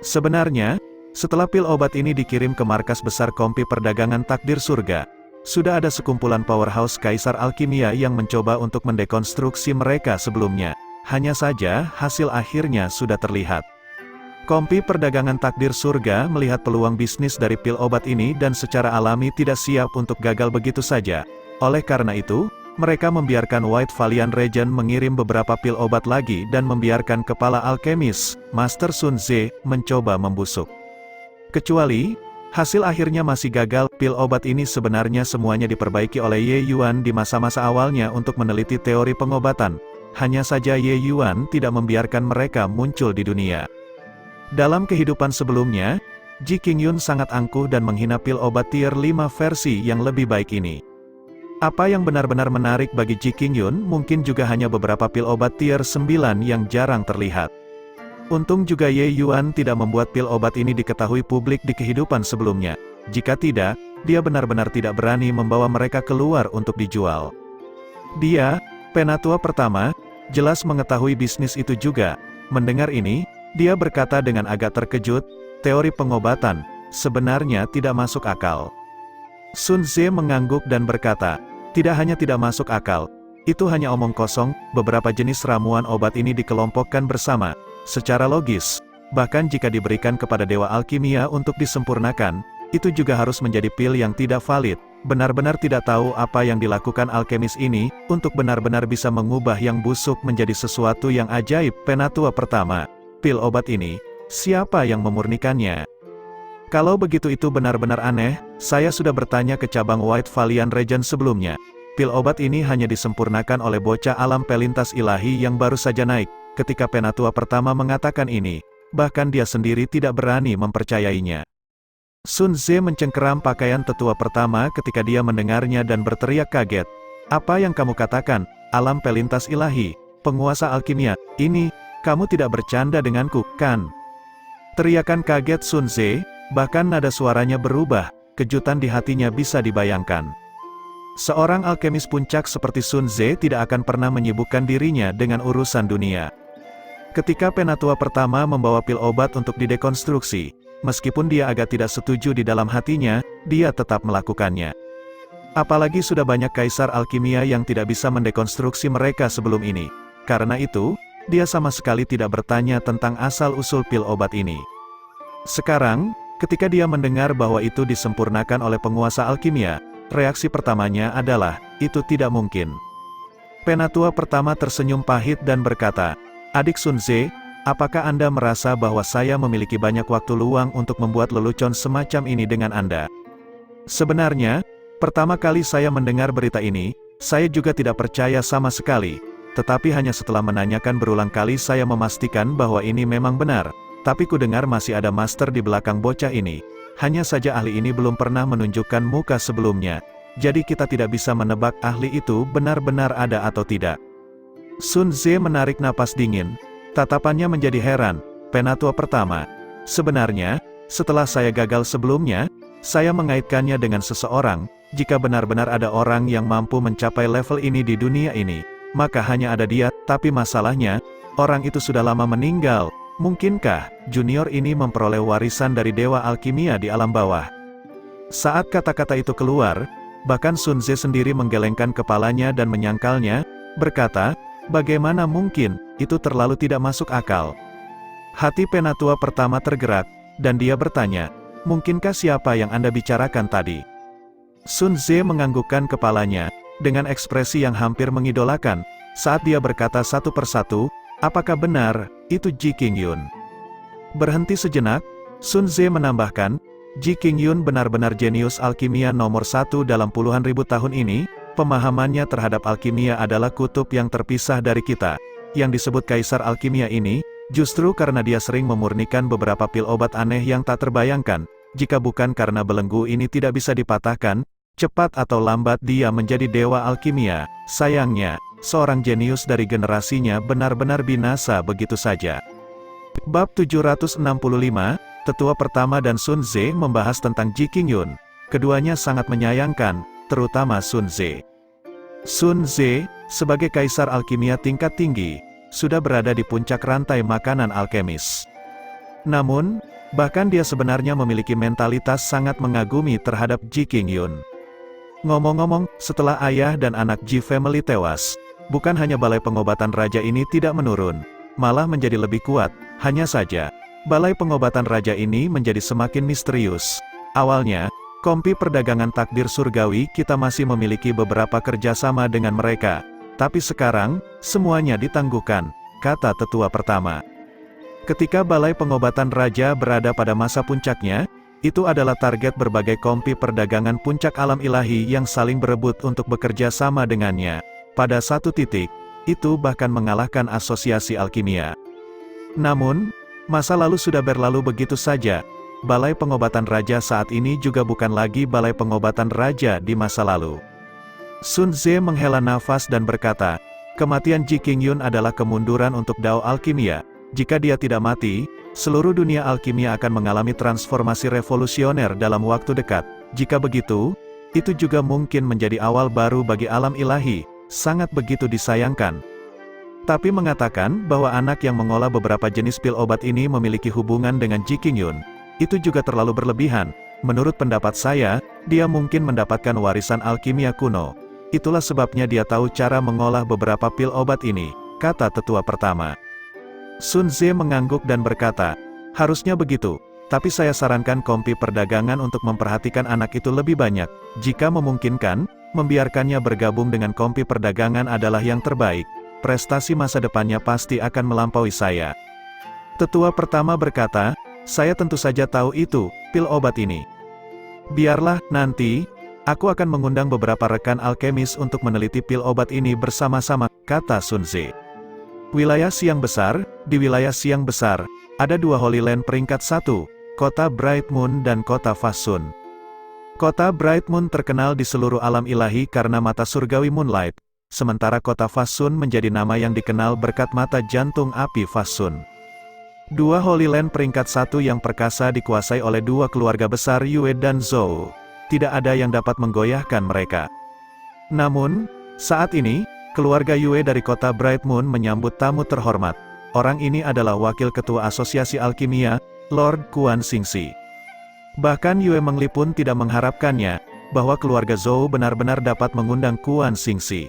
Sebenarnya, setelah pil obat ini dikirim ke markas besar kompi perdagangan takdir surga, sudah ada sekumpulan powerhouse kaisar alkimia yang mencoba untuk mendekonstruksi mereka sebelumnya. Hanya saja, hasil akhirnya sudah terlihat. Kompi perdagangan takdir surga melihat peluang bisnis dari pil obat ini dan secara alami tidak siap untuk gagal begitu saja. Oleh karena itu, mereka membiarkan White Valiant Regent mengirim beberapa pil obat lagi dan membiarkan kepala alkemis, Master Sun Ze, mencoba membusuk. Kecuali, hasil akhirnya masih gagal. Pil obat ini sebenarnya semuanya diperbaiki oleh Ye Yuan di masa-masa awalnya untuk meneliti teori pengobatan. Hanya saja Ye Yuan tidak membiarkan mereka muncul di dunia. Dalam kehidupan sebelumnya, Ji Qingyun sangat angkuh dan menghina pil obat tier 5 versi yang lebih baik ini. Apa yang benar-benar menarik bagi Ji Qingyun mungkin juga hanya beberapa pil obat tier 9 yang jarang terlihat. Untung juga Ye Yuan tidak membuat pil obat ini diketahui publik di kehidupan sebelumnya. Jika tidak, dia benar-benar tidak berani membawa mereka keluar untuk dijual. Dia, penatua pertama, jelas mengetahui bisnis itu juga. Mendengar ini, dia berkata dengan agak terkejut, teori pengobatan, sebenarnya tidak masuk akal. Sun Ze mengangguk dan berkata, tidak hanya tidak masuk akal, itu hanya omong kosong. Beberapa jenis ramuan obat ini dikelompokkan bersama, secara logis, bahkan jika diberikan kepada dewa alkimia untuk disempurnakan, itu juga harus menjadi pil yang tidak valid. Benar-benar tidak tahu apa yang dilakukan alkemis ini, untuk benar-benar bisa mengubah yang busuk menjadi sesuatu yang ajaib. Penatua pertama, pil obat ini, siapa yang memurnikannya? Kalau begitu itu benar-benar aneh. Saya sudah bertanya ke cabang White Valiant Regent sebelumnya. Pil obat ini hanya disempurnakan oleh bocah alam pelintas ilahi yang baru saja naik. Ketika penatua pertama mengatakan ini, bahkan dia sendiri tidak berani mempercayainya. Sun Ze mencengkeram pakaian tetua pertama ketika dia mendengarnya dan berteriak kaget. Apa yang kamu katakan, alam pelintas ilahi, penguasa alkimia, ini, kamu tidak bercanda denganku, kan? Teriakan kaget Sun Ze, bahkan nada suaranya berubah, kejutan di hatinya bisa dibayangkan. Seorang alkemis puncak seperti Sun Ze tidak akan pernah menyibukkan dirinya dengan urusan dunia. Ketika penatua pertama membawa pil obat untuk didekonstruksi, meskipun dia agak tidak setuju di dalam hatinya, dia tetap melakukannya. Apalagi sudah banyak kaisar alkimia yang tidak bisa mendekonstruksi mereka sebelum ini. Karena itu, dia sama sekali tidak bertanya tentang asal-usul pil obat ini. Sekarang, ketika dia mendengar bahwa itu disempurnakan oleh penguasa alkimia, reaksi pertamanya adalah, itu tidak mungkin. Penatua pertama tersenyum pahit dan berkata, adik Sun Ze, apakah Anda merasa bahwa saya memiliki banyak waktu luang untuk membuat lelucon semacam ini dengan Anda? Sebenarnya, pertama kali saya mendengar berita ini, saya juga tidak percaya sama sekali. Tetapi hanya setelah menanyakan berulang kali saya memastikan bahwa ini memang benar. Tapi ku dengar masih ada master di belakang bocah ini. Hanya saja ahli ini belum pernah menunjukkan muka sebelumnya. Jadi kita tidak bisa menebak ahli itu benar-benar ada atau tidak. Sun Ze menarik napas dingin. Tatapannya menjadi heran. Penatua pertama. Sebenarnya, setelah saya gagal sebelumnya, saya mengaitkannya dengan seseorang. Jika benar-benar ada orang yang mampu mencapai level ini di dunia ini, maka hanya ada dia. Tapi masalahnya, orang itu sudah lama meninggal. Mungkinkah junior ini memperoleh warisan dari Dewa Alkimia di alam bawah? Saat kata-kata itu keluar, bahkan Sun Ze sendiri menggelengkan kepalanya dan menyangkalnya, berkata, bagaimana mungkin, itu terlalu tidak masuk akal. Hati penatua pertama tergerak, dan dia bertanya, mungkinkah siapa yang Anda bicarakan tadi? Sun Ze menganggukkan kepalanya, dengan ekspresi yang hampir mengidolakan, saat dia berkata satu persatu, apakah benar, itu Ji Qingyun? Berhenti sejenak, Sun Ze menambahkan, Ji Qingyun benar-benar jenius alkimia nomor 1 dalam puluhan ribu tahun ini, pemahamannya terhadap alkimia adalah kutub yang terpisah dari kita. Yang disebut Kaisar Alkimia ini, justru karena dia sering memurnikan beberapa pil obat aneh yang tak terbayangkan, jika bukan karena belenggu ini tidak bisa dipatahkan, cepat atau lambat dia menjadi Dewa Alkimia. Sayangnya, seorang jenius dari generasinya benar-benar binasa begitu saja. Bab 765, Tetua Pertama dan Sun Ze membahas tentang Ji Qingyun. Keduanya sangat menyayangkan, terutama Sun Ze. Sun Ze, sebagai Kaisar Alkimia tingkat tinggi, sudah berada di puncak rantai makanan alkemis. Namun, bahkan dia sebenarnya memiliki mentalitas sangat mengagumi terhadap Ji Qingyun. Ngomong-ngomong, setelah ayah dan anak Ji family tewas, bukan hanya balai pengobatan raja ini tidak menurun, malah menjadi lebih kuat. Hanya saja, balai pengobatan raja ini menjadi semakin misterius. Awalnya, Kompi Perdagangan Takdir Surgawi kita masih memiliki beberapa kerjasama dengan mereka, tapi sekarang, semuanya ditangguhkan, kata tetua pertama. Ketika balai pengobatan raja berada pada masa puncaknya, itu adalah target berbagai kompi perdagangan puncak alam ilahi yang saling berebut untuk bekerja sama dengannya. Pada satu titik, itu bahkan mengalahkan asosiasi alkimia. Namun, masa lalu sudah berlalu begitu saja. Balai pengobatan raja saat ini juga bukan lagi balai pengobatan raja di masa lalu. Sun Ze menghela nafas dan berkata, kematian Ji Qingyun adalah kemunduran untuk Dao Alkimia. Jika dia tidak mati, seluruh dunia alkimia akan mengalami transformasi revolusioner dalam waktu dekat. Jika begitu, itu juga mungkin menjadi awal baru bagi alam ilahi, sangat begitu disayangkan. Tapi mengatakan bahwa anak yang mengolah beberapa jenis pil obat ini memiliki hubungan dengan Ji Qingyun, itu juga terlalu berlebihan. Menurut pendapat saya, dia mungkin mendapatkan warisan alkimia kuno. Itulah sebabnya dia tahu cara mengolah beberapa pil obat ini, kata tetua pertama. Sun Ze mengangguk dan berkata, harusnya begitu, tapi saya sarankan kompi perdagangan untuk memperhatikan anak itu lebih banyak. Jika memungkinkan, membiarkannya bergabung dengan kompi perdagangan adalah yang terbaik. Prestasi masa depannya pasti akan melampaui saya. Tetua pertama berkata, saya tentu saja tahu itu, pil obat ini. Biarlah, nanti, aku akan mengundang beberapa rekan alkemis untuk meneliti pil obat ini bersama-sama, kata Sun Ze. Wilayah Siang Besar, di wilayah Siang Besar, ada dua Holy Land peringkat 1, kota Bright Moon dan kota Fasun. Kota Bright Moon terkenal di seluruh alam ilahi karena mata surgawi Moonlight, sementara kota Fasun menjadi nama yang dikenal berkat mata jantung api Fasun. Dua Holy Land peringkat 1 yang perkasa dikuasai oleh dua keluarga besar Yue dan Zhou. Tidak ada yang dapat menggoyahkan mereka. Namun, saat ini, keluarga Yue dari kota Bright Moon menyambut tamu terhormat. Orang ini adalah wakil ketua asosiasi alkimia, Lord Quan Xingxi. Bahkan Yue Mengli pun tidak mengharapkannya, bahwa keluarga Zhou benar-benar dapat mengundang Quan Xingxi.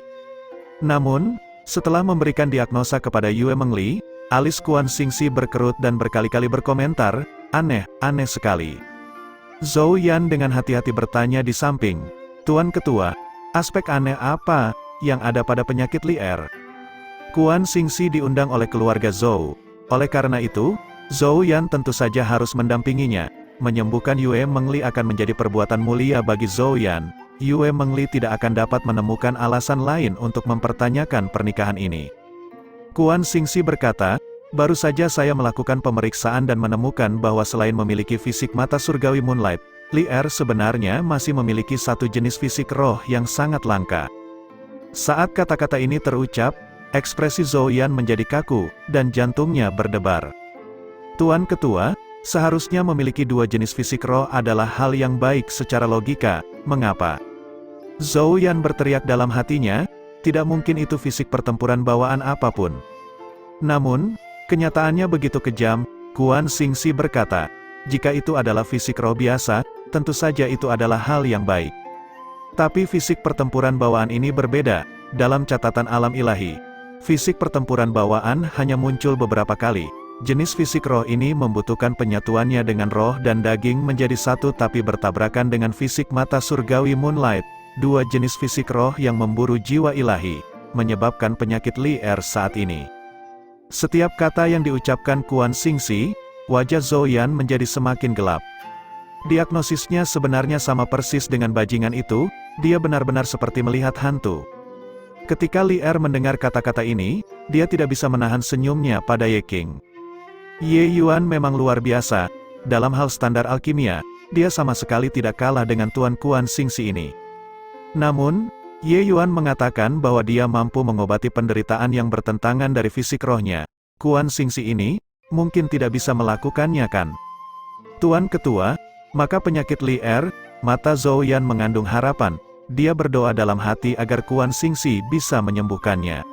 Namun, setelah memberikan diagnosa kepada Yue Mengli, alis Quan Xingxi berkerut dan berkali-kali berkomentar, aneh sekali. Zhou Yan dengan hati-hati bertanya di samping, Tuan Ketua, aspek aneh apa yang ada pada penyakit liar? Quan Xingxi diundang oleh keluarga Zhou. Oleh karena itu, Zhou Yan tentu saja harus mendampinginya. Menyembuhkan Yue Mengli akan menjadi perbuatan mulia bagi Zhou Yan. Yue Mengli tidak akan dapat menemukan alasan lain untuk mempertanyakan pernikahan ini. Quan Xingxi berkata, baru saja saya melakukan pemeriksaan dan menemukan bahwa selain memiliki fisik mata surgawi Moonlight, Li'er sebenarnya masih memiliki satu jenis fisik roh yang sangat langka. Saat kata-kata ini terucap, ekspresi Zhou Yan menjadi kaku, dan jantungnya berdebar. Tuan Ketua, seharusnya memiliki dua jenis fisik roh adalah hal yang baik secara logika, mengapa? Zhou Yan berteriak dalam hatinya, tidak mungkin itu fisik pertempuran bawaan apapun. Namun, Kenyataannya begitu kejam, Kuan Xingxi berkata. Jika itu adalah fisik roh biasa, tentu saja itu adalah hal yang baik. Tapi fisik pertempuran bawaan ini berbeda. Dalam catatan alam ilahi, fisik pertempuran bawaan hanya muncul beberapa kali. Jenis fisik roh ini membutuhkan penyatuannya dengan roh dan daging menjadi satu, tapi bertabrakan dengan fisik mata surgawi Moonlight, dua jenis fisik roh yang memburu jiwa ilahi, menyebabkan penyakit liar saat ini. Setiap kata yang diucapkan Kuan Xingxi, wajah Zhou Yan menjadi semakin gelap. Diagnosisnya sebenarnya sama persis dengan bajingan itu, dia benar-benar seperti melihat hantu. Ketika Li Er mendengar kata-kata ini, dia tidak bisa menahan senyumnya pada Ye Qing. Ye Yuan memang luar biasa, dalam hal standar alkimia, dia sama sekali tidak kalah dengan Tuan Kuan Xingxi ini. Namun, Ye Yuan mengatakan bahwa dia mampu mengobati penderitaan yang bertentangan dari fisik rohnya. Kuan Xingxi ini, mungkin tidak bisa melakukannya kan? Tuan Ketua, maka penyakit Li Er, mata Zhou Yan mengandung harapan. Dia berdoa dalam hati agar Kuan Xingxi bisa menyembuhkannya.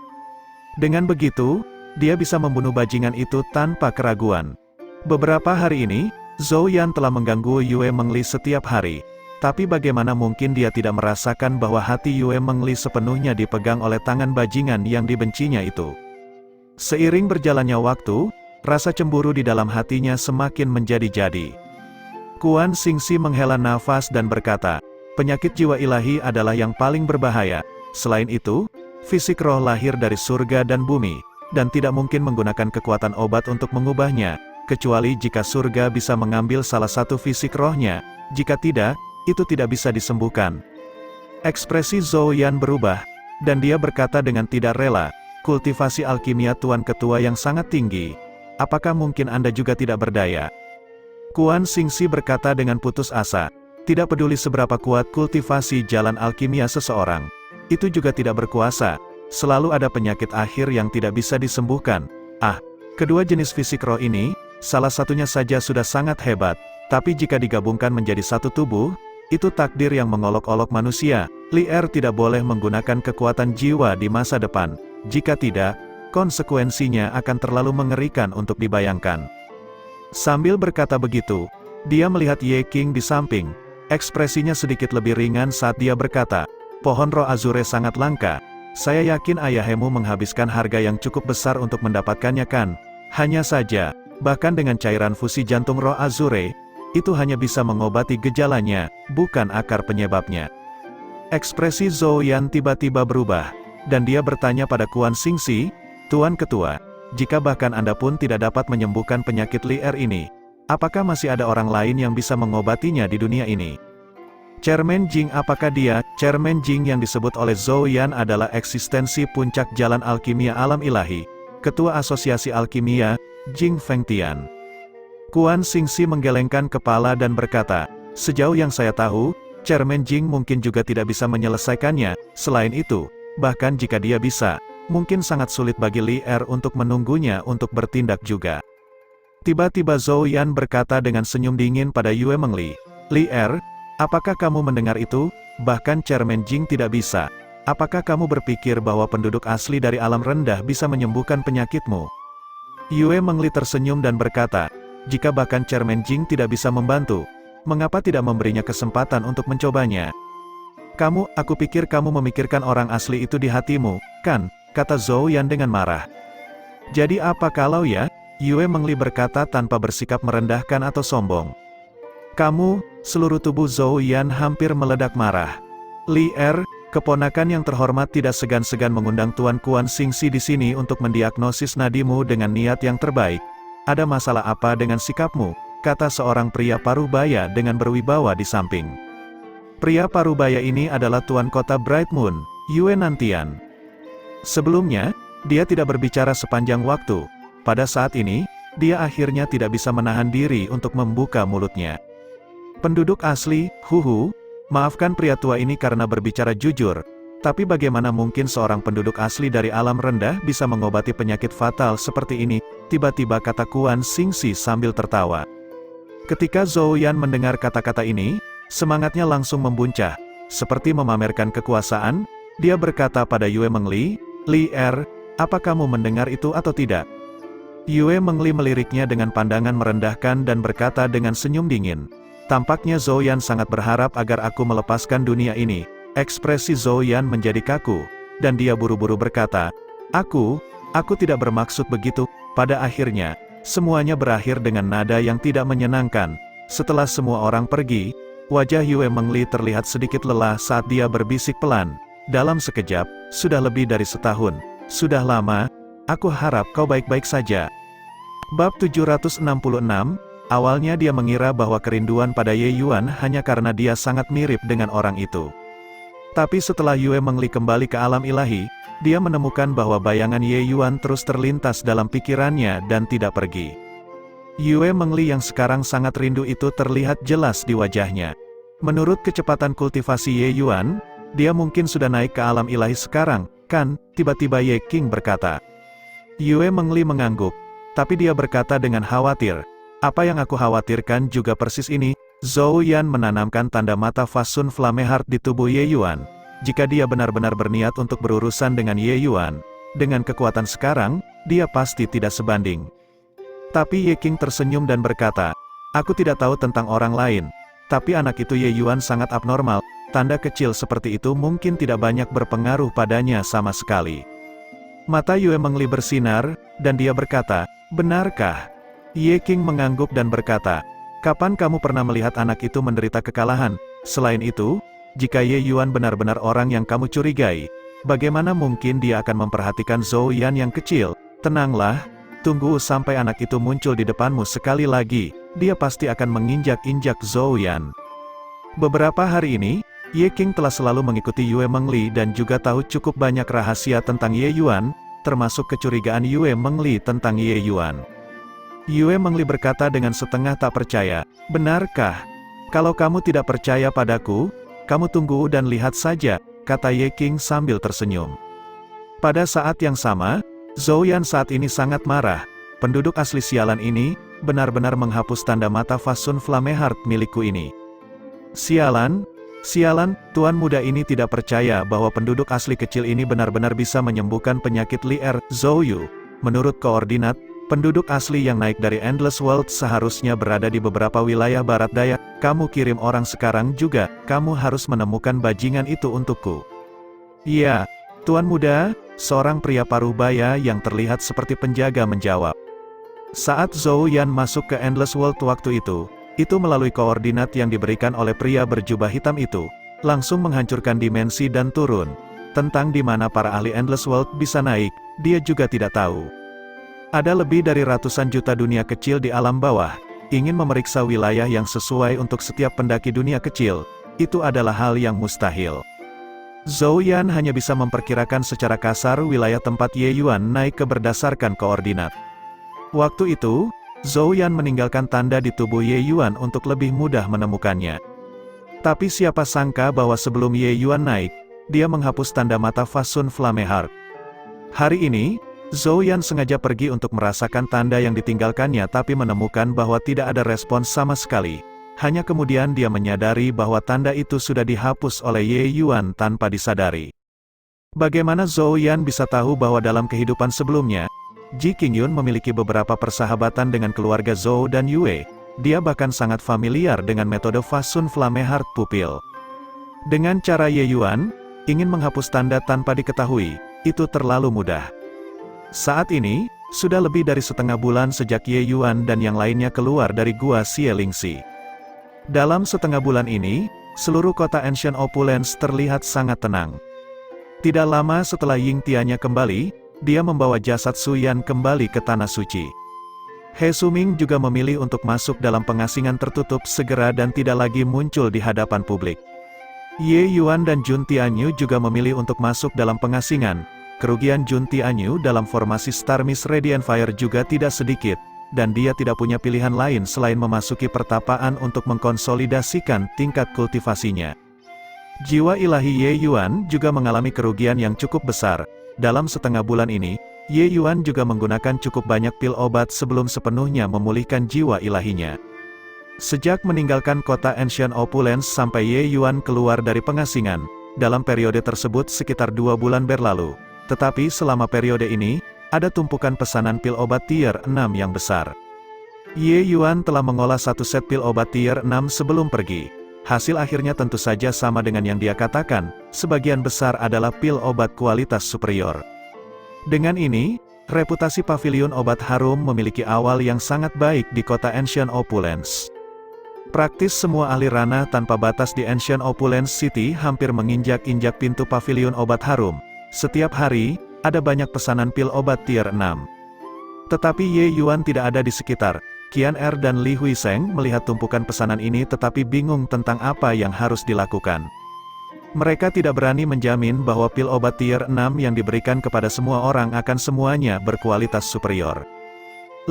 Dengan begitu, dia bisa membunuh bajingan itu tanpa keraguan. Beberapa hari ini, Zhou Yan telah mengganggu Yue Mengli setiap hari. Tapi bagaimana mungkin dia tidak merasakan bahwa hati Yue Mengli sepenuhnya dipegang oleh tangan bajingan yang dibencinya itu. Seiring berjalannya waktu, rasa cemburu di dalam hatinya semakin menjadi-jadi. Kuan Xingxi menghela nafas dan berkata, penyakit jiwa ilahi adalah yang paling berbahaya. Selain itu, fisik roh lahir dari surga dan bumi, dan tidak mungkin menggunakan kekuatan obat untuk mengubahnya, kecuali jika surga bisa mengambil salah satu fisik rohnya. Jika tidak, itu tidak bisa disembuhkan. Ekspresi Zhou Yan berubah, dan dia berkata dengan tidak rela, kultivasi alkimia Tuan Ketua yang sangat tinggi. Apakah mungkin Anda juga tidak berdaya? Kuan Xingxi berkata dengan putus asa. Tidak peduli seberapa kuat kultivasi jalan alkimia seseorang, itu juga tidak berkuasa. Selalu ada penyakit akhir yang tidak bisa disembuhkan. Kedua jenis fisik roh ini, salah satunya saja sudah sangat hebat, tapi jika digabungkan menjadi satu tubuh, itu takdir yang mengolok-olok manusia. Li Er tidak boleh menggunakan kekuatan jiwa di masa depan. Jika tidak, konsekuensinya akan terlalu mengerikan untuk dibayangkan. Sambil berkata begitu, dia melihat Ye Qing di samping. Ekspresinya sedikit lebih ringan saat dia berkata, pohon roh azure sangat langka. Saya yakin ayahmu menghabiskan harga yang cukup besar untuk mendapatkannya kan? Hanya saja, bahkan dengan cairan fusi jantung roh azure, itu hanya bisa mengobati gejalanya, bukan akar penyebabnya. Ekspresi Zhou Yan tiba-tiba berubah, dan dia bertanya pada Kuan Xingxi, Tuan Ketua, jika bahkan Anda pun tidak dapat menyembuhkan penyakit Li Er ini, apakah masih ada orang lain yang bisa mengobatinya di dunia ini? Chairman Jing, apakah dia? Chairman Jing yang disebut oleh Zhou Yan adalah eksistensi puncak jalan alkimia alam ilahi. Ketua Asosiasi Alkimia, Jing Fengtian. Kuan Xingxi menggelengkan kepala dan berkata, sejauh yang saya tahu, Chairman Jing mungkin juga tidak bisa menyelesaikannya. Selain itu, bahkan jika dia bisa, mungkin sangat sulit bagi Li Er untuk menunggunya untuk bertindak juga. Tiba-tiba Zhou Yan berkata dengan senyum dingin pada Yue Mengli, Li Er, apakah kamu mendengar itu? Bahkan Chairman Jing tidak bisa. Apakah kamu berpikir bahwa penduduk asli dari alam rendah bisa menyembuhkan penyakitmu? Yue Mengli tersenyum dan berkata, jika bahkan Chairman Jing tidak bisa membantu, mengapa tidak memberinya kesempatan untuk mencobanya? Aku pikir kamu memikirkan orang asli itu di hatimu, kan? Kata Zhou Yan dengan marah. Jadi apa kalau ya? Yue Mengli berkata tanpa bersikap merendahkan atau sombong. Seluruh tubuh Zhou Yan hampir meledak marah. Li Er, keponakan yang terhormat tidak segan-segan mengundang Tuan Kuan Xingxi di sini untuk mendiagnosis nadimu dengan niat yang terbaik. Ada masalah apa dengan sikapmu? Kata seorang pria parubaya dengan berwibawa di samping. Pria parubaya ini adalah Tuan Kota Bright Moon, Yue Nantian. Sebelumnya, dia tidak berbicara sepanjang waktu. Pada saat ini, dia akhirnya tidak bisa menahan diri untuk membuka mulutnya. Penduduk asli, maafkan pria tua ini karena berbicara jujur, tapi bagaimana mungkin seorang penduduk asli dari alam rendah bisa mengobati penyakit fatal seperti ini? Tiba-tiba kata Kuan Xingxi sambil tertawa. Ketika Zhou Yan mendengar kata-kata ini, semangatnya langsung membuncah. Seperti memamerkan kekuasaan, dia berkata pada Yue Mengli, Li Er, apa kamu mendengar itu atau tidak? Yue Mengli meliriknya dengan pandangan merendahkan dan berkata dengan senyum dingin. Tampaknya Zhou Yan sangat berharap agar aku melepaskan dunia ini. Ekspresi Zhou Yan menjadi kaku, dan dia buru-buru berkata, Aku tidak bermaksud begitu. Pada akhirnya, semuanya berakhir dengan nada yang tidak menyenangkan. Setelah semua orang pergi, wajah Yue Mengli terlihat sedikit lelah saat dia berbisik pelan. Dalam sekejap, sudah lebih dari setahun. Sudah lama, aku harap kau baik-baik saja. Bab 766, awalnya dia mengira bahwa kerinduan pada Ye Yuan hanya karena dia sangat mirip dengan orang itu. Tapi setelah Yue Mengli kembali ke alam ilahi, dia menemukan bahwa bayangan Ye Yuan terus terlintas dalam pikirannya dan tidak pergi. Yue Mengli yang sekarang sangat rindu itu terlihat jelas di wajahnya. Menurut kecepatan kultivasi Ye Yuan, dia mungkin sudah naik ke alam ilahi sekarang, kan? Tiba-tiba Ye King berkata. Yue Mengli mengangguk, tapi dia berkata dengan khawatir, apa yang aku khawatirkan juga persis ini. Zhou Yan menanamkan tanda mata Fasun Flameheart di tubuh Ye Yuan. Jika dia benar-benar berniat untuk berurusan dengan Ye Yuan, dengan kekuatan sekarang, dia pasti tidak sebanding. Tapi Ye King tersenyum dan berkata, aku tidak tahu tentang orang lain, tapi anak itu Ye Yuan sangat abnormal, tanda kecil seperti itu mungkin tidak banyak berpengaruh padanya sama sekali. Mata Yue Mengli bersinar, dan dia berkata, benarkah? Ye King mengangguk dan berkata, kapan kamu pernah melihat anak itu menderita kekalahan? Selain itu, jika Ye Yuan benar-benar orang yang kamu curigai, bagaimana mungkin dia akan memperhatikan Zhou Yan yang kecil? Tenanglah, tunggu sampai anak itu muncul di depanmu sekali lagi, dia pasti akan menginjak-injak Zhou Yan. Beberapa hari ini, Ye King telah selalu mengikuti Yue Mengli dan juga tahu cukup banyak rahasia tentang Ye Yuan, termasuk kecurigaan Yue Mengli tentang Ye Yuan. Yue Mengli berkata dengan setengah tak percaya, benarkah? Kalau kamu tidak percaya padaku, kamu tunggu dan lihat saja, kata Ye King sambil tersenyum. Pada saat yang sama, Zhou Yan saat ini sangat marah. Penduduk asli sialan ini, benar-benar menghapus tanda mata Fasun Flameheart milikku ini. Sialan, tuan muda ini tidak percaya bahwa penduduk asli kecil ini benar-benar bisa menyembuhkan penyakit liar. Zhou Yu, menurut koordinat, penduduk asli yang naik dari Endless World seharusnya berada di beberapa wilayah barat daya. Kamu kirim orang sekarang juga, kamu harus menemukan bajingan itu untukku. Iya, tuan muda, seorang pria parubaya yang terlihat seperti penjaga menjawab. Saat Zhou Yan masuk ke Endless World waktu itu melalui koordinat yang diberikan oleh pria berjubah hitam itu, langsung menghancurkan dimensi dan turun. Tentang di mana para ahli Endless World bisa naik, dia juga tidak tahu. Ada lebih dari ratusan juta dunia kecil di alam bawah, ingin memeriksa wilayah yang sesuai untuk setiap pendaki dunia kecil, itu adalah hal yang mustahil. Zhou Yan hanya bisa memperkirakan secara kasar wilayah tempat Ye Yuan naik ke berdasarkan koordinat. Waktu itu, Zhou Yan meninggalkan tanda di tubuh Ye Yuan untuk lebih mudah menemukannya. Tapi siapa sangka bahwa sebelum Ye Yuan naik, dia menghapus tanda mata Fasun Flameheart. Hari ini, Zhou Yan sengaja pergi untuk merasakan tanda yang ditinggalkannya tapi menemukan bahwa tidak ada respons sama sekali. Hanya kemudian dia menyadari bahwa tanda itu sudah dihapus oleh Ye Yuan tanpa disadari. Bagaimana Zhou Yan bisa tahu bahwa dalam kehidupan sebelumnya, Ji Qingyun memiliki beberapa persahabatan dengan keluarga Zhou dan Yue. Dia bahkan sangat familiar dengan metode Fasun Flameheart Pupil. Dengan cara Ye Yuan, ingin menghapus tanda tanpa diketahui, itu terlalu mudah. Saat ini, sudah lebih dari setengah bulan sejak Ye Yuan dan yang lainnya keluar dari gua Xielingxi. Dalam setengah bulan ini, seluruh kota Ancient Opulence terlihat sangat tenang. Tidak lama setelah Ying Tianya kembali, dia membawa jasad Su Yan kembali ke Tanah Suci. He Suming juga memilih untuk masuk dalam pengasingan tertutup segera dan tidak lagi muncul di hadapan publik. Ye Yuan dan Jun Tianyu juga memilih untuk masuk dalam pengasingan. Kerugian Jun Tianyu dalam formasi Star Mist Radiant Fire juga tidak sedikit, dan dia tidak punya pilihan lain selain memasuki pertapaan untuk mengkonsolidasikan tingkat kultivasinya. Jiwa ilahi Ye Yuan juga mengalami kerugian yang cukup besar. Dalam setengah bulan ini, Ye Yuan juga menggunakan cukup banyak pil obat sebelum sepenuhnya memulihkan jiwa ilahinya. Sejak meninggalkan kota Ancient Opulence sampai Ye Yuan keluar dari pengasingan, dalam periode tersebut sekitar 2 bulan berlalu. Tetapi selama periode ini, ada tumpukan pesanan pil obat tier 6 yang besar. Ye Yuan telah mengolah satu set pil obat tier 6 sebelum pergi. Hasil akhirnya tentu saja sama dengan yang dia katakan, sebagian besar adalah pil obat kualitas superior. Dengan ini, reputasi pavilion obat harum memiliki awal yang sangat baik di kota Ancient Opulence. Praktis semua ahli ranah tanpa batas di Ancient Opulence City hampir menginjak-injak pintu pavilion obat harum. Setiap hari, ada banyak pesanan pil obat tier 6. Tetapi Ye Yuan tidak ada di sekitar. Qian Er dan Li Huiseng melihat tumpukan pesanan ini tetapi bingung tentang apa yang harus dilakukan. Mereka tidak berani menjamin bahwa pil obat tier 6 yang diberikan kepada semua orang akan semuanya berkualitas superior.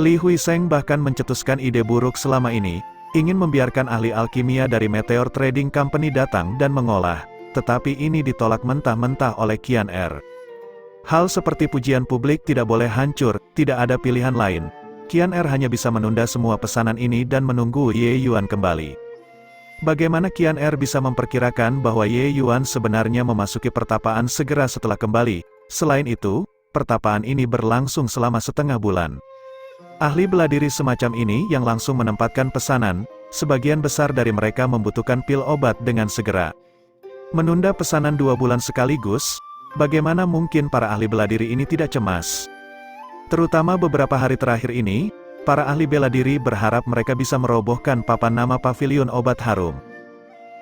Li Huiseng bahkan mencetuskan ide buruk selama ini, ingin membiarkan ahli alkimia dari Meteor Trading Company datang dan mengolah, tetapi ini ditolak mentah-mentah oleh Qian Er. Hal seperti pujian publik tidak boleh hancur, tidak ada pilihan lain. Qian Er hanya bisa menunda semua pesanan ini dan menunggu Ye Yuan kembali. Bagaimana Qian Er bisa memperkirakan bahwa Ye Yuan sebenarnya memasuki pertapaan segera setelah kembali? Selain itu, pertapaan ini berlangsung selama setengah bulan. Ahli bela diri semacam ini yang langsung menempatkan pesanan, sebagian besar dari mereka membutuhkan pil obat dengan segera. Menunda pesanan 2 bulan sekaligus, bagaimana mungkin para ahli bela diri ini tidak cemas? Terutama beberapa hari terakhir ini, para ahli bela diri berharap mereka bisa merobohkan papan nama pavilion obat harum.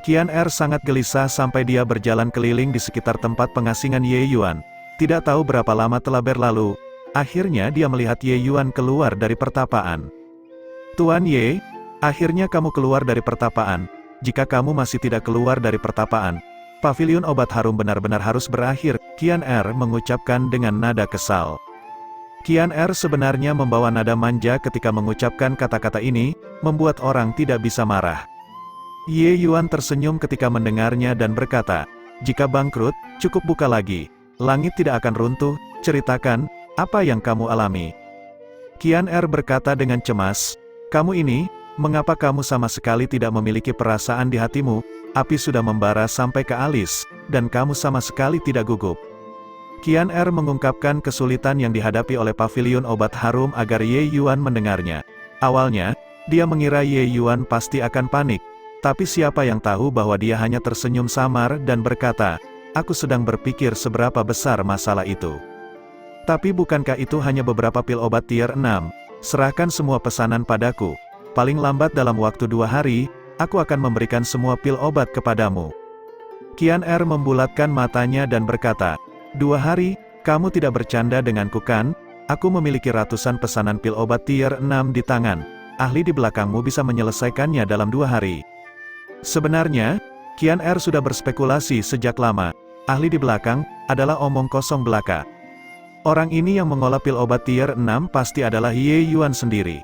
Qian Er sangat gelisah sampai dia berjalan keliling di sekitar tempat pengasingan Ye Yuan. Tidak tahu berapa lama telah berlalu, akhirnya dia melihat Ye Yuan keluar dari pertapaan. "Tuan Ye, akhirnya kamu keluar dari pertapaan. Jika kamu masih tidak keluar dari pertapaan, pavilion obat harum benar-benar harus berakhir," Qian Er mengucapkan dengan nada kesal. Qian Er sebenarnya membawa nada manja ketika mengucapkan kata-kata ini, membuat orang tidak bisa marah. Ye Yuan tersenyum ketika mendengarnya dan berkata, "Jika bangkrut, cukup buka lagi. Langit tidak akan runtuh, ceritakan, apa yang kamu alami?" Qian Er berkata dengan cemas, "Kamu ini, mengapa kamu sama sekali tidak memiliki perasaan di hatimu? Api sudah membara sampai ke alis, dan kamu sama sekali tidak gugup." Qian Er mengungkapkan kesulitan yang dihadapi oleh pavilion obat harum agar Ye Yuan mendengarnya. Awalnya, dia mengira Ye Yuan pasti akan panik, tapi siapa yang tahu bahwa dia hanya tersenyum samar dan berkata, "Aku sedang berpikir seberapa besar masalah itu. Tapi bukankah itu hanya beberapa pil obat tier 6? Serahkan semua pesanan padaku. Paling lambat dalam waktu 2 hari, aku akan memberikan semua pil obat kepadamu." Qian Er membulatkan matanya dan berkata, "2 hari, kamu tidak bercanda denganku kan? Aku memiliki ratusan pesanan pil obat tier 6 di tangan. Ahli di belakangmu bisa menyelesaikannya dalam 2 hari. Sebenarnya, Qian Er sudah berspekulasi sejak lama. Ahli di belakang adalah omong kosong belaka. Orang ini yang mengolah pil obat tier 6 pasti adalah Ye Yuan sendiri.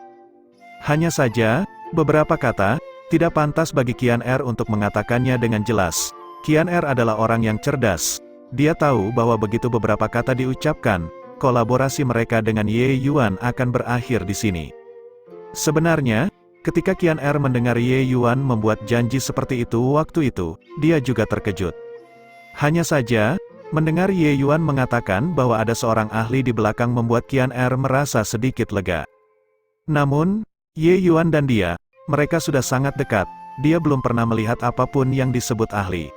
Hanya saja, beberapa kata, tidak pantas bagi Qian Er untuk mengatakannya dengan jelas. Qian Er adalah orang yang cerdas. Dia tahu bahwa begitu beberapa kata diucapkan, kolaborasi mereka dengan Ye Yuan akan berakhir di sini. Sebenarnya, ketika Qian Er mendengar Ye Yuan membuat janji seperti itu waktu itu, dia juga terkejut. Hanya saja, mendengar Ye Yuan mengatakan bahwa ada seorang ahli di belakang membuat Qian Er merasa sedikit lega. Namun, Ye Yuan dan dia, mereka sudah sangat dekat, dia belum pernah melihat apapun yang disebut ahli.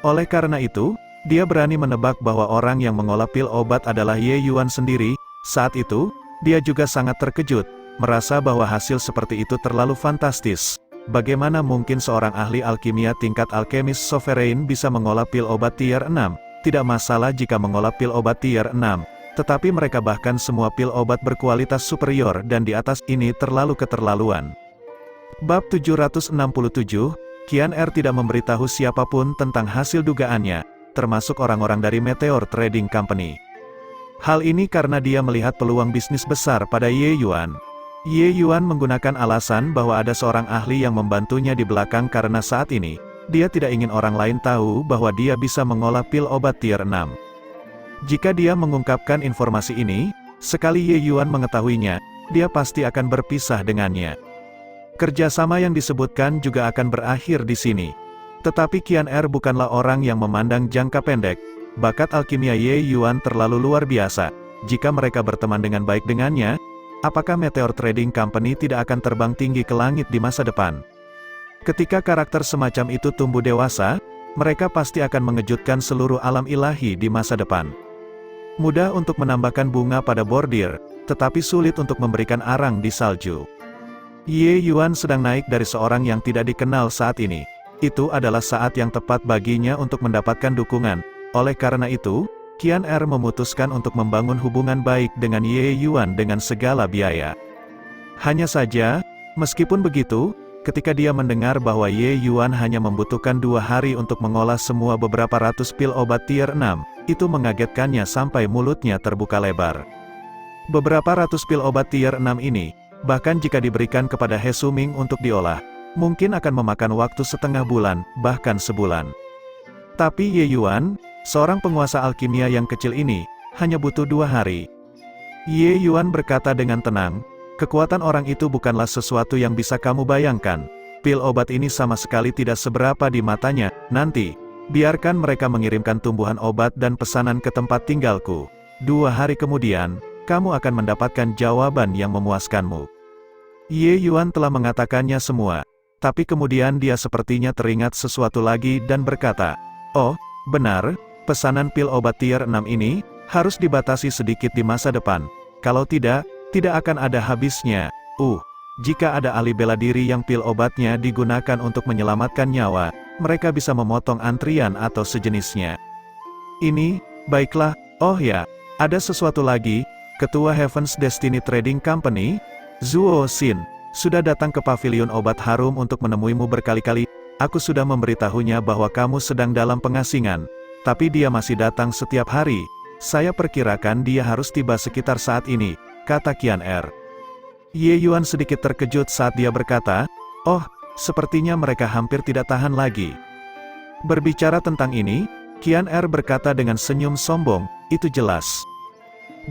Oleh karena itu, dia berani menebak bahwa orang yang mengolah pil obat adalah Ye Yuan sendiri. Saat itu, dia juga sangat terkejut, merasa bahwa hasil seperti itu terlalu fantastis. Bagaimana mungkin seorang ahli alkimia tingkat alkemis sovereign bisa mengolah pil obat tier 6? Tidak masalah jika mengolah pil obat tier 6, tetapi mereka bahkan semua pil obat berkualitas superior dan di atas ini terlalu keterlaluan. Bab 767, Qian Er tidak memberitahu siapapun tentang hasil dugaannya, termasuk orang-orang dari Meteor Trading Company. Hal ini karena dia melihat peluang bisnis besar pada Ye Yuan. Ye Yuan menggunakan alasan bahwa ada seorang ahli yang membantunya di belakang karena saat ini, dia tidak ingin orang lain tahu bahwa dia bisa mengolah pil obat tier 6. Jika dia mengungkapkan informasi ini, sekali Ye Yuan mengetahuinya, dia pasti akan berpisah dengannya. Kerjasama yang disebutkan juga akan berakhir di sini. Tetapi Qian Er bukanlah orang yang memandang jangka pendek. Bakat alkimia Ye Yuan terlalu luar biasa. jika mereka berteman dengan baik dengannya, apakah Meteor Trading Company tidak akan terbang tinggi ke langit di masa depan? Ketika karakter semacam itu tumbuh dewasa, mereka pasti akan mengejutkan seluruh alam ilahi di masa depan. Mudah untuk menambahkan bunga pada bordir, tetapi sulit untuk memberikan arang di salju. Ye Yuan sedang naik dari seorang yang tidak dikenal saat ini. Itu adalah saat yang tepat baginya untuk mendapatkan dukungan. Oleh karena itu, Qian'er memutuskan untuk membangun hubungan baik dengan Ye Yuan dengan segala biaya. Hanya saja, meskipun begitu, ketika dia mendengar bahwa Ye Yuan hanya membutuhkan 2 hari untuk mengolah semua beberapa ratus pil obat tier 6, itu mengagetkannya sampai mulutnya terbuka lebar. Beberapa ratus pil obat tier 6 ini, bahkan jika diberikan kepada He Suming untuk diolah, mungkin akan memakan waktu setengah bulan, bahkan sebulan. Tapi Ye Yuan, seorang penguasa alkimia yang kecil ini, hanya butuh 2 hari. Ye Yuan berkata dengan tenang, kekuatan orang itu bukanlah sesuatu yang bisa kamu bayangkan. Pil obat ini sama sekali tidak seberapa di matanya. Nanti, biarkan mereka mengirimkan tumbuhan obat dan pesanan ke tempat tinggalku. 2 hari kemudian, kamu akan mendapatkan jawaban yang memuaskanmu. Ye Yuan telah mengatakannya semua. Tapi kemudian dia sepertinya teringat sesuatu lagi dan berkata, oh, benar, pesanan pil obat tier 6 ini, harus dibatasi sedikit di masa depan. Kalau tidak akan ada habisnya. Jika ada ahli bela diri yang pil obatnya digunakan untuk menyelamatkan nyawa, mereka bisa memotong antrian atau sejenisnya. Ini, baiklah, oh ya, ada sesuatu lagi, Ketua Heaven's Destiny Trading Company, Zuo Xin, sudah datang ke pavilion obat harum untuk menemuimu berkali-kali. Aku sudah memberitahunya bahwa kamu sedang dalam pengasingan, tapi dia masih datang setiap hari. Saya perkirakan dia harus tiba sekitar saat ini, kata Qian'er. Ye Yuan sedikit terkejut saat dia berkata, oh, sepertinya mereka hampir tidak tahan lagi. Berbicara tentang ini, Qian'er berkata dengan senyum sombong, itu jelas.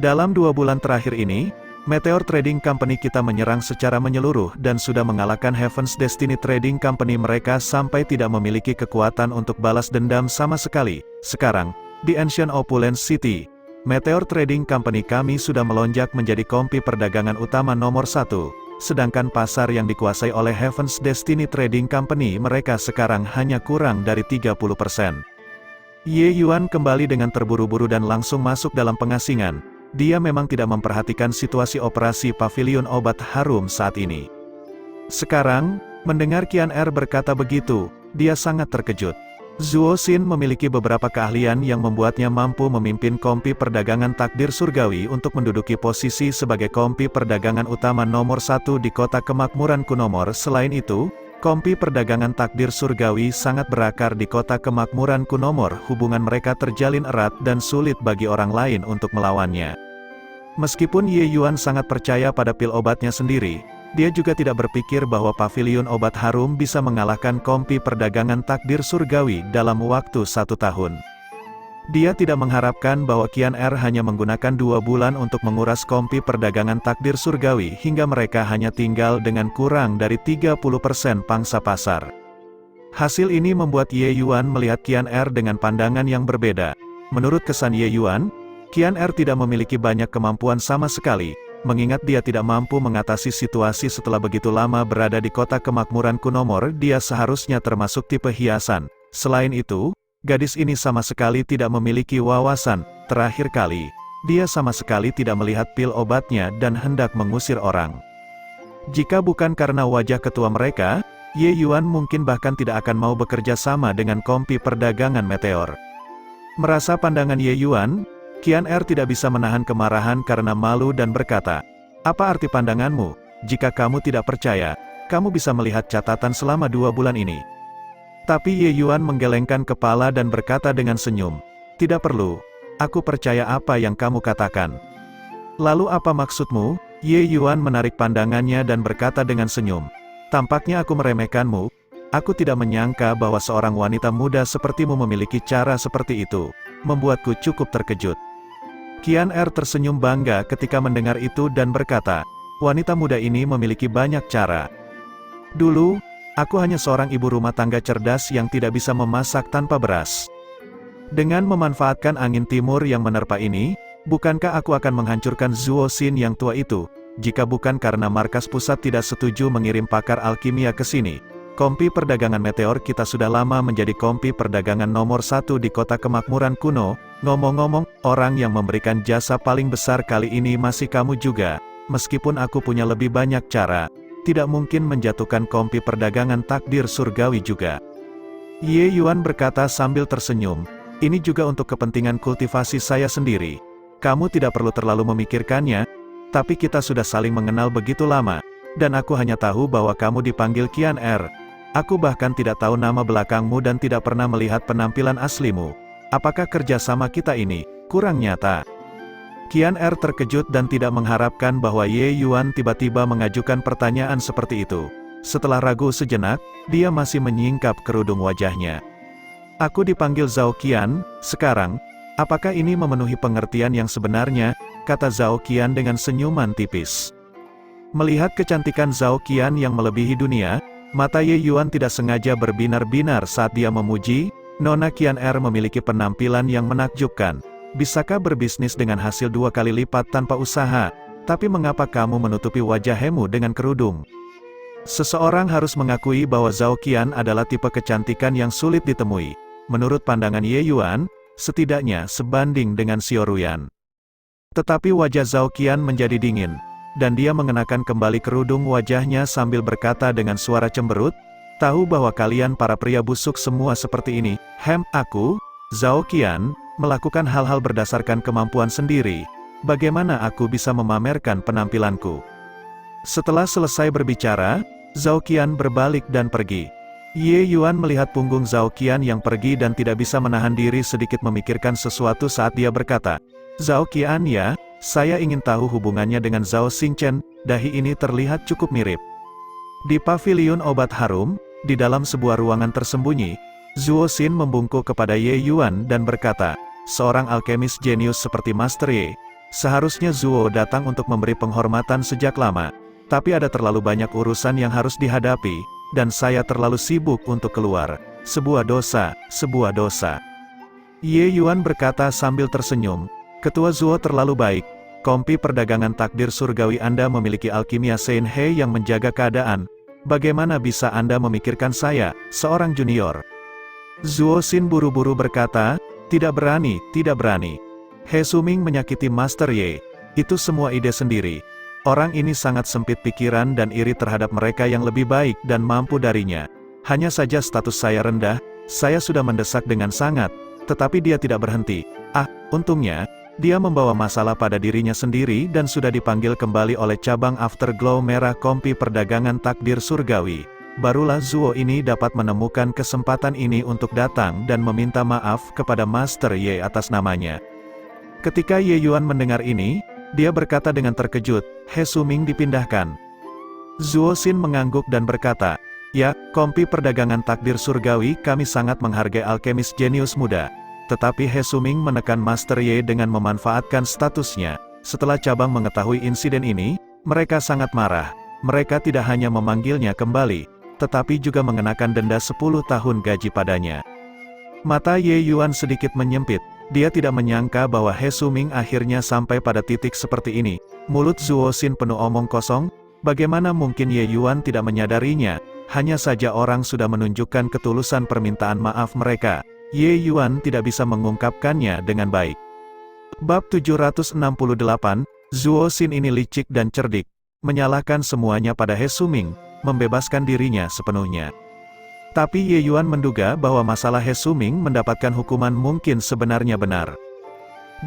Dalam 2 bulan terakhir ini, Meteor Trading Company kita menyerang secara menyeluruh dan sudah mengalahkan Heaven's Destiny Trading Company mereka sampai tidak memiliki kekuatan untuk balas dendam sama sekali. Sekarang, di Ancient Opulence City, Meteor Trading Company kami sudah melonjak menjadi kompi perdagangan utama nomor 1, sedangkan pasar yang dikuasai oleh Heaven's Destiny Trading Company mereka sekarang hanya kurang dari 30%. Ye Yuan kembali dengan terburu-buru dan langsung masuk dalam pengasingan. Dia memang tidak memperhatikan situasi operasi pavilion obat harum saat ini. Sekarang, mendengar Qian'er berkata begitu, dia sangat terkejut. Zuo Xin memiliki beberapa keahlian yang membuatnya mampu memimpin kompi perdagangan takdir surgawi untuk menduduki posisi sebagai kompi perdagangan utama nomor 1 di kota kemakmuran Kunomor. Selain itu, kompi perdagangan takdir surgawi sangat berakar di kota kemakmuran Kunomor. Hubungan mereka terjalin erat dan sulit bagi orang lain untuk melawannya. Meskipun Ye Yuan sangat percaya pada pil obatnya sendiri, dia juga tidak berpikir bahwa pavilion obat harum bisa mengalahkan kompi perdagangan takdir surgawi dalam waktu 1 tahun. Dia tidak mengharapkan bahwa Qian'er hanya menggunakan 2 bulan untuk menguras kompi perdagangan takdir surgawi hingga mereka hanya tinggal dengan kurang dari 30% pangsa pasar. Hasil ini membuat Ye Yuan melihat Qian'er dengan pandangan yang berbeda. Menurut kesan Ye Yuan, Qian'er tidak memiliki banyak kemampuan sama sekali, mengingat dia tidak mampu mengatasi situasi setelah begitu lama berada di kota kemakmuran Kunomor. Dia seharusnya termasuk tipe hiasan. Selain itu, gadis ini sama sekali tidak memiliki wawasan. Terakhir kali, dia sama sekali tidak melihat pil obatnya dan hendak mengusir orang. Jika bukan karena wajah ketua mereka, Ye Yuan mungkin bahkan tidak akan mau bekerja sama dengan kompi perdagangan Meteor. Merasa pandangan Ye Yuan, Qian'er tidak bisa menahan kemarahan karena malu dan berkata, apa arti pandanganmu? Jika kamu tidak percaya, kamu bisa melihat catatan selama 2 bulan ini. Tapi Ye Yuan menggelengkan kepala dan berkata dengan senyum, tidak perlu, aku percaya apa yang kamu katakan. Lalu apa maksudmu? Ye Yuan menarik pandangannya dan berkata dengan senyum, tampaknya aku meremehkanmu. Aku tidak menyangka bahwa seorang wanita muda sepertimu memiliki cara seperti itu. Membuatku cukup terkejut. Qian'er tersenyum bangga ketika mendengar itu dan berkata, wanita muda ini memiliki banyak cara. Dulu, aku hanya seorang ibu rumah tangga cerdas yang tidak bisa memasak tanpa beras. Dengan memanfaatkan angin timur yang menerpa ini, Bukankah aku akan menghancurkan Zuo Xin yang tua itu, jika bukan karena markas pusat tidak setuju mengirim pakar alkimia ke sini? Kompi perdagangan meteor kita sudah lama menjadi kompi perdagangan nomor 1 di kota kemakmuran kuno. Ngomong-ngomong, orang yang memberikan jasa paling besar kali ini masih kamu juga. Meskipun aku punya lebih banyak cara, tidak mungkin menjatuhkan kompi perdagangan takdir surgawi juga. Ye Yuan berkata sambil tersenyum, ini juga untuk kepentingan kultivasi saya sendiri. Kamu tidak perlu terlalu memikirkannya, tapi kita sudah saling mengenal begitu lama, dan aku hanya tahu bahwa kamu dipanggil Qian Er. Aku bahkan tidak tahu nama belakangmu dan tidak pernah melihat penampilan aslimu. Apakah kerjasama kita ini kurang nyata? Qian Er terkejut dan tidak mengharapkan bahwa Ye Yuan tiba-tiba mengajukan pertanyaan seperti itu. Setelah ragu sejenak, dia masih menyingkap kerudung wajahnya. Aku dipanggil Zhao Qian, sekarang, apakah ini memenuhi pengertian yang sebenarnya? Kata Zhao Qian dengan senyuman tipis. Melihat kecantikan Zhao Qian yang melebihi dunia, mata Ye Yuan tidak sengaja berbinar-binar saat dia memuji, Nona Qian Er memiliki penampilan yang menakjubkan. Bisakah berbisnis dengan hasil 2 kali lipat tanpa usaha? Tapi mengapa kamu menutupi wajahmu dengan kerudung? Seseorang harus mengakui bahwa Zhao Qian adalah tipe kecantikan yang sulit ditemui. Menurut pandangan Ye Yuan, setidaknya sebanding dengan Xiao Ruyan. Tetapi wajah Zhao Qian menjadi dingin, dan dia mengenakan kembali kerudung wajahnya sambil berkata dengan suara cemberut, tahu bahwa kalian para pria busuk semua seperti ini. Aku, Zhao Qian, melakukan hal-hal berdasarkan kemampuan sendiri. Bagaimana aku bisa memamerkan penampilanku? Setelah selesai berbicara, Zhao Qian berbalik dan pergi. Ye Yuan melihat punggung Zhao Qian yang pergi dan tidak bisa menahan diri sedikit memikirkan sesuatu saat dia berkata, Zhao Qian ya, saya ingin tahu hubungannya dengan Zhao Xingchen, dahi ini terlihat cukup mirip. Di pavilion obat harum, di dalam sebuah ruangan tersembunyi, Zuo Xin membungkuk kepada Ye Yuan dan berkata, seorang alkemis jenius seperti Master Ye, seharusnya Zuo datang untuk memberi penghormatan sejak lama, tapi ada terlalu banyak urusan yang harus dihadapi, dan saya terlalu sibuk untuk keluar. Sebuah dosa, sebuah dosa. Ye Yuan berkata sambil tersenyum, Ketua Zuo terlalu baik. Kompi perdagangan takdir surgawi Anda memiliki alkimia Sein He yang menjaga keadaan. Bagaimana bisa Anda memikirkan saya, seorang junior? Zuo Xin buru-buru berkata, tidak berani, tidak berani. He Suming menyakiti Master Ye. Itu semua ide sendiri. Orang ini sangat sempit pikiran dan iri terhadap mereka yang lebih baik dan mampu darinya. Hanya saja status saya rendah, saya sudah mendesak dengan sangat, tetapi dia tidak berhenti. Untungnya, dia membawa masalah pada dirinya sendiri dan sudah dipanggil kembali oleh cabang Afterglow Merah Kompi Perdagangan Takdir Surgawi. Barulah Zuo ini dapat menemukan kesempatan ini untuk datang dan meminta maaf kepada Master Ye atas namanya. Ketika Ye Yuan mendengar ini, dia berkata dengan terkejut, He Suming dipindahkan. Zuo Xin mengangguk dan berkata, ya, Kompi Perdagangan Takdir Surgawi kami sangat menghargai alkemis jenius muda. Tetapi He Suming menekan Master Ye dengan memanfaatkan statusnya. Setelah cabang mengetahui insiden ini, mereka sangat marah. Mereka tidak hanya memanggilnya kembali, tetapi juga mengenakan denda 10 tahun gaji padanya. Mata Ye Yuan sedikit menyempit. Dia tidak menyangka bahwa He Suming akhirnya sampai pada titik seperti ini. Mulut Zuo Xin penuh omong kosong. Bagaimana mungkin Ye Yuan tidak menyadarinya? Hanya saja orang sudah menunjukkan ketulusan permintaan maaf mereka. Ye Yuan tidak bisa mengungkapkannya dengan baik. Bab 768, Zuo Xin ini licik dan cerdik. Menyalahkan semuanya pada He Suming, membebaskan dirinya sepenuhnya. Tapi Ye Yuan menduga bahwa masalah He Suming mendapatkan hukuman mungkin sebenarnya benar.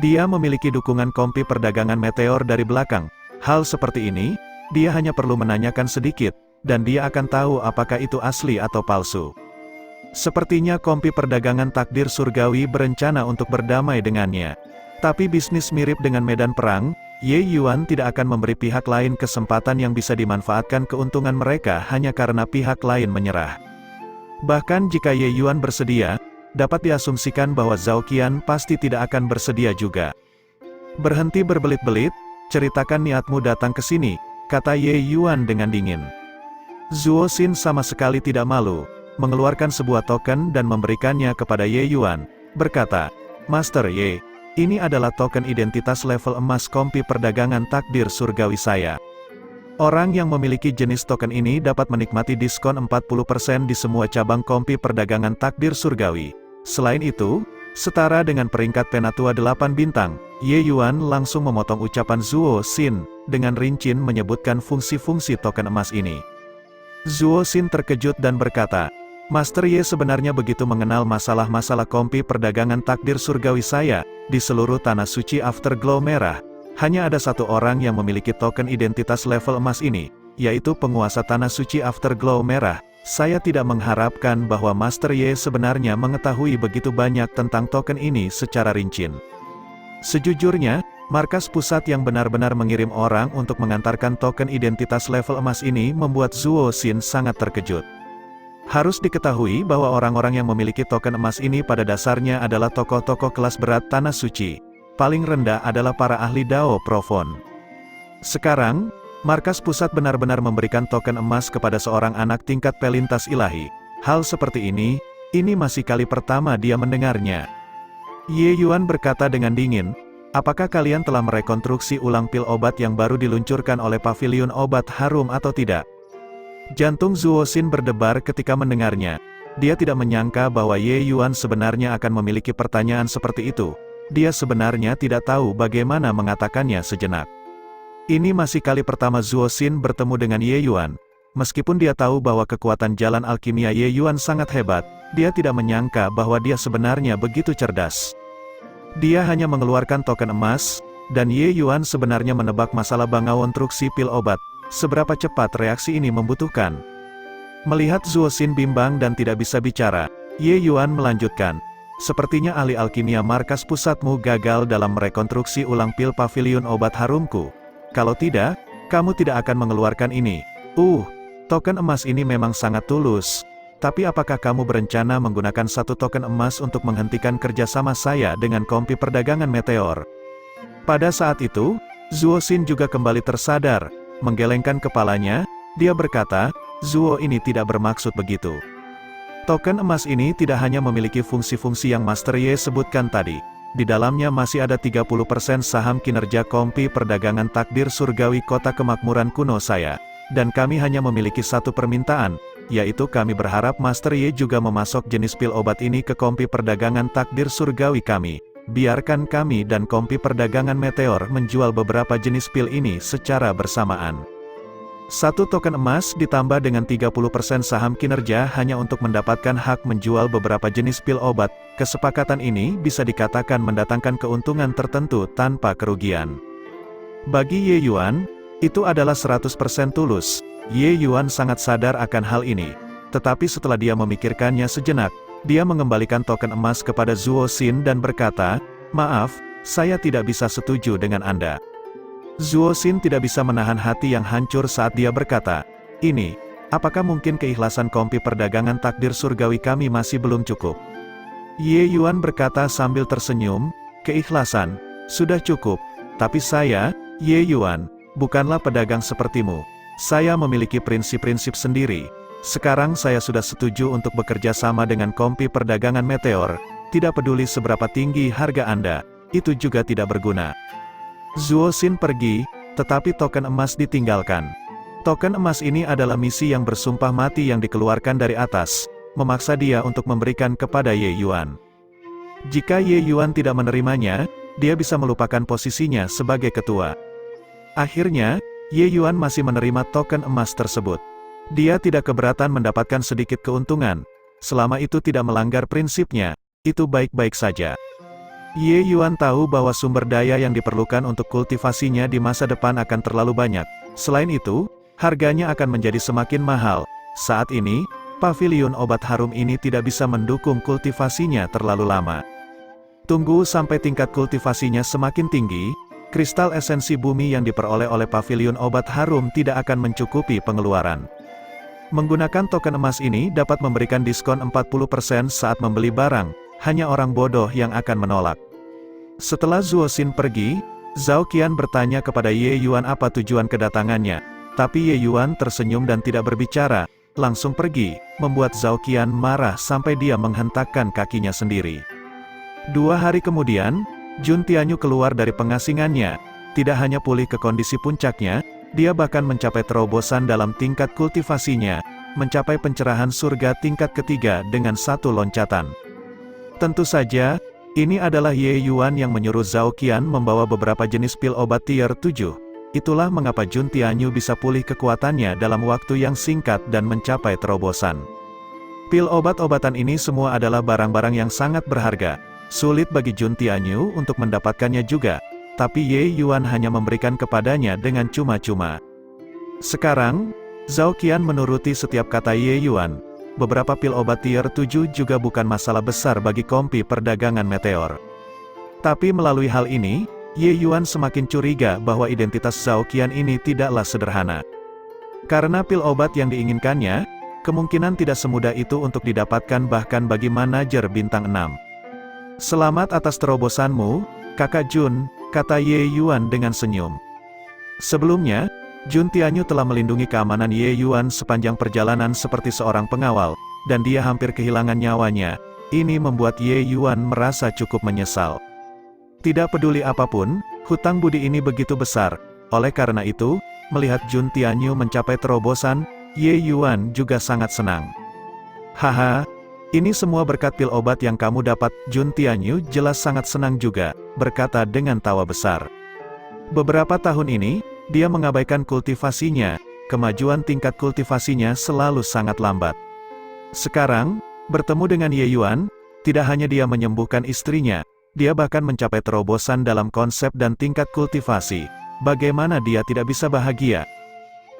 Dia memiliki dukungan Kompi Perdagangan Meteor dari belakang. Hal seperti ini, dia hanya perlu menanyakan sedikit, dan dia akan tahu apakah itu asli atau palsu. Sepertinya Kompi Perdagangan Takdir Surgawi berencana untuk berdamai dengannya. Tapi bisnis mirip dengan medan perang, Ye Yuan tidak akan memberi pihak lain kesempatan yang bisa dimanfaatkan keuntungan mereka hanya karena pihak lain menyerah. Bahkan jika Ye Yuan bersedia, dapat diasumsikan bahwa Zhao Qian pasti tidak akan bersedia juga. Berhenti berbelit-belit, ceritakan niatmu datang ke sini, kata Ye Yuan dengan dingin. Zuo Xin sama sekali tidak malu, mengeluarkan sebuah token dan memberikannya kepada Ye Yuan, berkata, Master Ye, Ini adalah token identitas level emas kompi perdagangan takdir surgawi saya. Orang yang memiliki jenis token ini dapat menikmati diskon 40% di semua cabang kompi perdagangan takdir surgawi. Selain itu, setara dengan peringkat penatua 8 bintang, Ye Yuan langsung memotong ucapan Zuo Xin, dengan rinci menyebutkan fungsi-fungsi token emas ini. Zuo Xin terkejut dan berkata, Master Ye sebenarnya begitu mengenal masalah-masalah kompi perdagangan takdir surgawi saya, di seluruh tanah suci Afterglow merah. Hanya ada satu orang yang memiliki token identitas level emas ini, yaitu penguasa tanah suci Afterglow merah. Saya tidak mengharapkan bahwa Master Ye sebenarnya mengetahui begitu banyak tentang token ini secara rinci. Sejujurnya, markas pusat yang benar-benar mengirim orang untuk mengantarkan token identitas level emas ini membuat Zuo Xin sangat terkejut. Harus diketahui bahwa orang-orang yang memiliki token emas ini pada dasarnya adalah tokoh-tokoh kelas berat tanah suci. Paling rendah adalah para ahli Dao Profon. Sekarang, markas pusat benar-benar memberikan token emas kepada seorang anak tingkat pelintas ilahi. Hal seperti ini masih kali pertama dia mendengarnya. Ye Yuan berkata dengan dingin, apakah kalian telah merekonstruksi ulang pil obat yang baru diluncurkan oleh Pavilion Obat Harum atau tidak? Jantung Zuo Xin berdebar ketika mendengarnya. Dia tidak menyangka bahwa Ye Yuan sebenarnya akan memiliki pertanyaan seperti itu. Dia sebenarnya tidak tahu bagaimana mengatakannya sejenak. Ini masih kali pertama Zuo Xin bertemu dengan Ye Yuan. Meskipun dia tahu bahwa kekuatan jalan alkimia Ye Yuan sangat hebat, dia tidak menyangka bahwa dia sebenarnya begitu cerdas. Dia hanya mengeluarkan token emas, dan Ye Yuan sebenarnya menebak masalah bangawan truksi pil obat. Seberapa cepat reaksi ini membutuhkan? Melihat Zuo Xin bimbang dan tidak bisa bicara, Ye Yuan melanjutkan. Sepertinya ahli alkimia markas pusatmu gagal dalam merekonstruksi ulang pil Pavilion Obat Harumku. Kalau tidak, kamu tidak akan mengeluarkan ini. Token emas ini memang sangat tulus. Tapi apakah kamu berencana menggunakan satu token emas untuk menghentikan kerjasama saya dengan kompi perdagangan meteor? Pada saat itu, Zuo Xin juga kembali tersadar. Menggelengkan kepalanya, dia berkata, Zuo ini tidak bermaksud begitu. Token emas ini tidak hanya memiliki fungsi-fungsi yang Master Ye sebutkan tadi. Di dalamnya masih ada 30% saham kinerja kompi perdagangan takdir surgawi kota kemakmuran kuno saya. Dan kami hanya memiliki satu permintaan, yaitu kami berharap Master Ye juga memasok jenis pil obat ini ke kompi perdagangan takdir surgawi kami. Biarkan kami dan kompi perdagangan meteor menjual beberapa jenis pil ini secara bersamaan. Satu token emas ditambah dengan 30% saham kinerja hanya untuk mendapatkan hak menjual beberapa jenis pil obat. Kesepakatan ini bisa dikatakan mendatangkan keuntungan tertentu tanpa kerugian. Bagi Ye Yuan, itu adalah 100% tulus. Ye Yuan sangat sadar akan hal ini. Tetapi setelah dia memikirkannya sejenak, dia mengembalikan token emas kepada Zuo Xin dan berkata, maaf, saya tidak bisa setuju dengan Anda. Zuo Xin tidak bisa menahan hati yang hancur saat dia berkata, ini, apakah mungkin keikhlasan kompi perdagangan takdir surgawi kami masih belum cukup? Ye Yuan berkata sambil tersenyum, keikhlasan, sudah cukup, tapi saya, Ye Yuan, bukanlah pedagang sepertimu. Saya memiliki prinsip-prinsip sendiri. Sekarang saya sudah setuju untuk bekerja sama dengan kompi perdagangan meteor, tidak peduli seberapa tinggi harga Anda, itu juga tidak berguna. Zuo Xin pergi, tetapi token emas ditinggalkan. Token emas ini adalah misi yang bersumpah mati yang dikeluarkan dari atas, memaksa dia untuk memberikan kepada Ye Yuan. Jika Ye Yuan tidak menerimanya, dia bisa melupakan posisinya sebagai ketua. Akhirnya, Ye Yuan masih menerima token emas tersebut. Dia tidak keberatan mendapatkan sedikit keuntungan, selama itu tidak melanggar prinsipnya, itu baik-baik saja. Ye Yuan tahu bahwa sumber daya yang diperlukan untuk kultivasinya di masa depan akan terlalu banyak. Selain itu, harganya akan menjadi semakin mahal. Saat ini, Pavilion Obat Harum ini tidak bisa mendukung kultivasinya terlalu lama. Tunggu sampai tingkat kultivasinya semakin tinggi, kristal esensi bumi yang diperoleh oleh Pavilion Obat Harum tidak akan mencukupi pengeluaran. Menggunakan token emas ini dapat memberikan diskon 40% saat membeli barang, hanya orang bodoh yang akan menolak. Setelah Zuo Xin pergi, Zhao Qian bertanya kepada Ye Yuan apa tujuan kedatangannya, tapi Ye Yuan tersenyum dan tidak berbicara, langsung pergi, membuat Zhao Qian marah sampai dia menghentakkan kakinya sendiri. 2 hari kemudian, Jun Tianyu keluar dari pengasingannya, tidak hanya pulih ke kondisi puncaknya, dia bahkan mencapai terobosan dalam tingkat kultivasinya, mencapai pencerahan surga tingkat ketiga dengan satu loncatan. Tentu saja, ini adalah Ye Yuan yang menyuruh Zhao Qian membawa beberapa jenis pil obat tier 7. Itulah mengapa Jun Tianyu bisa pulih kekuatannya dalam waktu yang singkat dan mencapai terobosan. Pil obat-obatan ini semua adalah barang-barang yang sangat berharga. Sulit bagi Jun Tianyu untuk mendapatkannya juga, tapi Ye Yuan hanya memberikan kepadanya dengan cuma-cuma. Sekarang, Zhao Qian menuruti setiap kata Ye Yuan. Beberapa pil obat tier 7 juga bukan masalah besar bagi kompi perdagangan meteor. Tapi melalui hal ini, Ye Yuan semakin curiga bahwa identitas Zhao Qian ini tidaklah sederhana. Karena pil obat yang diinginkannya, kemungkinan tidak semudah itu untuk didapatkan bahkan bagi manajer bintang 6. Selamat atas terobosanmu, Kakak Jun, kata Ye Yuan dengan senyum. Sebelumnya, Jun Tianyu telah melindungi keamanan Ye Yuan sepanjang perjalanan seperti seorang pengawal, dan dia hampir kehilangan nyawanya. Ini membuat Ye Yuan merasa cukup menyesal. Tidak peduli apapun, hutang budi ini begitu besar. Oleh karena itu, melihat Jun Tianyu mencapai terobosan, Ye Yuan juga sangat senang. Haha, ini semua berkat pil obat yang kamu dapat. Jun Tianyu jelas sangat senang juga, berkata dengan tawa besar. Beberapa tahun ini, dia mengabaikan kultivasinya, kemajuan tingkat kultivasinya selalu sangat lambat. Sekarang, bertemu dengan Ye Yuan, tidak hanya dia menyembuhkan istrinya, dia bahkan mencapai terobosan dalam konsep dan tingkat kultivasi. Bagaimana dia tidak bisa bahagia?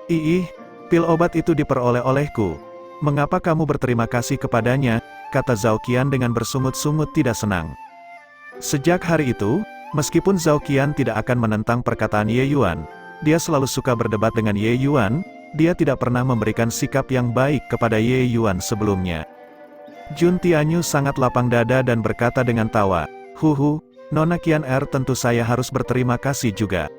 Ih, pil obat itu diperoleh olehku. Mengapa kamu berterima kasih kepadanya, kata Zhao Qian dengan bersungut-sungut tidak senang. Sejak hari itu, meskipun Zhao Qian tidak akan menentang perkataan Ye Yuan, dia selalu suka berdebat dengan Ye Yuan, dia tidak pernah memberikan sikap yang baik kepada Ye Yuan sebelumnya. Jun Tianyu sangat lapang dada dan berkata dengan tawa, "Huhu, Nona Qian tentu saya harus berterima kasih juga."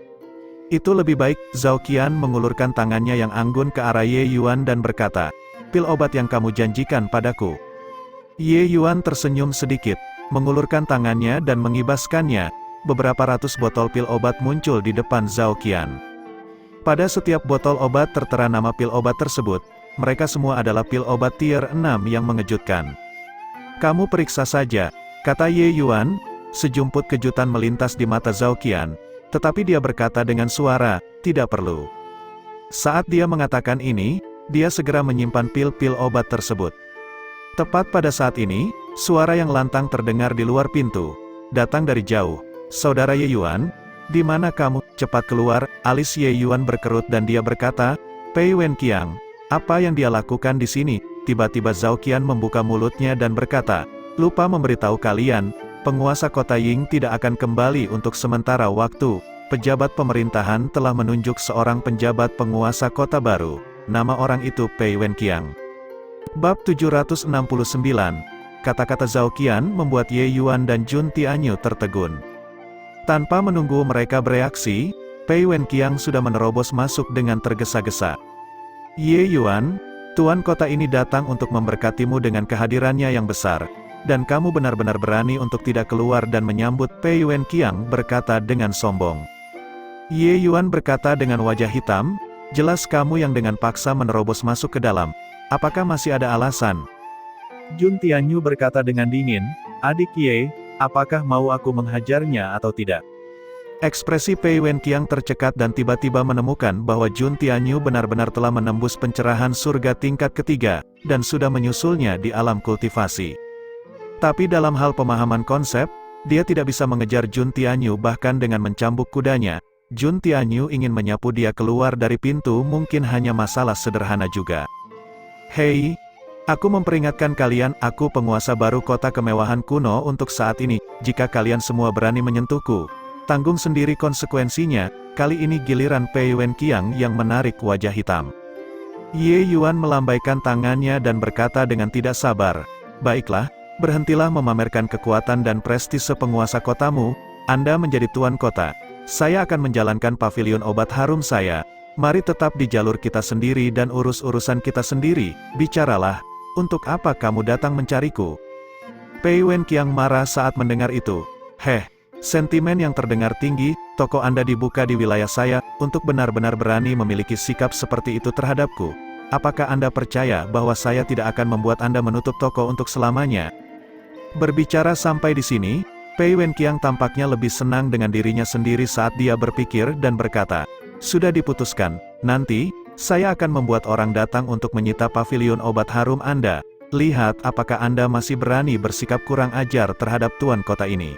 Itu lebih baik. Zhao Qian mengulurkan tangannya yang anggun ke arah Ye Yuan dan berkata, "Pil obat yang kamu janjikan padaku." Ye Yuan tersenyum sedikit, mengulurkan tangannya dan mengibaskannya. Beberapa ratus botol pil obat muncul di depan Zhao Qian. Pada setiap botol obat tertera nama pil obat tersebut. Mereka semua adalah pil obat tier 6 yang mengejutkan. "Kamu periksa saja," kata Ye Yuan. Sejumput kejutan melintas di mata Zhao Qian, tetapi dia berkata dengan suara, "Tidak perlu." Saat dia mengatakan ini, dia segera menyimpan pil-pil obat tersebut. Tepat pada saat ini, suara yang lantang terdengar di luar pintu. Datang dari jauh. "Saudara Ye Yuan, di mana kamu? Cepat keluar." Alis Ye Yuan berkerut dan dia berkata, "Pei Wen Qiang, apa yang dia lakukan di sini?" Tiba-tiba Zhao Qian membuka mulutnya dan berkata, "Lupa memberitahu kalian, penguasa kota Ying tidak akan kembali untuk sementara waktu. Pejabat pemerintahan telah menunjuk seorang penjabat penguasa kota baru. Nama orang itu Pei Wen Qiang." Bab 769. Kata-kata Zhao Qian membuat Ye Yuan dan Jun Tianyu tertegun. Tanpa menunggu mereka bereaksi, Pei Wen Qiang sudah menerobos masuk dengan tergesa-gesa. "Ye Yuan, tuan kota ini datang untuk memberkatimu dengan kehadirannya yang besar. Dan kamu benar-benar berani untuk tidak keluar dan menyambut." Pei Wen Qiang berkata dengan sombong. Ye Yuan berkata dengan wajah hitam, "Jelas kamu yang dengan paksa menerobos masuk ke dalam. Apakah masih ada alasan?" Jun Tianyu berkata dengan dingin, "Adik Ye, apakah mau aku menghajarnya atau tidak?" Ekspresi Pei Wen Qiang tercekat dan tiba-tiba menemukan bahwa Jun Tianyu benar-benar telah menembus pencerahan surga tingkat ketiga, dan sudah menyusulnya di alam kultivasi. Tapi dalam hal pemahaman konsep, dia tidak bisa mengejar Jun Tianyu bahkan dengan mencambuk kudanya. Jun Tianyu ingin menyapu dia keluar dari pintu mungkin hanya masalah sederhana juga. "Hei, aku memperingatkan kalian, aku penguasa baru kota kemewahan kuno untuk saat ini. Jika kalian semua berani menyentuhku, tanggung sendiri konsekuensinya." Kali ini giliran Pei Wen Qiang yang menarik wajah hitam. Ye Yuan melambaikan tangannya dan berkata dengan tidak sabar, "Baiklah, berhentilah memamerkan kekuatan dan prestise penguasa kotamu. Anda menjadi tuan kota. Saya akan menjalankan pavilion obat harum saya. Mari tetap di jalur kita sendiri dan urus urusan kita sendiri. Bicaralah, untuk apa kamu datang mencariku?" Pei Wen Qiang marah saat mendengar itu. Sentimen yang terdengar tinggi, toko Anda dibuka di wilayah saya, untuk benar-benar berani memiliki sikap seperti itu terhadapku. Apakah Anda percaya bahwa saya tidak akan membuat Anda menutup toko untuk selamanya? Berbicara sampai di sini, Pei Wenqiang tampaknya lebih senang dengan dirinya sendiri saat dia berpikir dan berkata, "Sudah diputuskan, nanti, saya akan membuat orang datang untuk menyita pavilion obat harum Anda. Lihat apakah Anda masih berani bersikap kurang ajar terhadap tuan kota ini."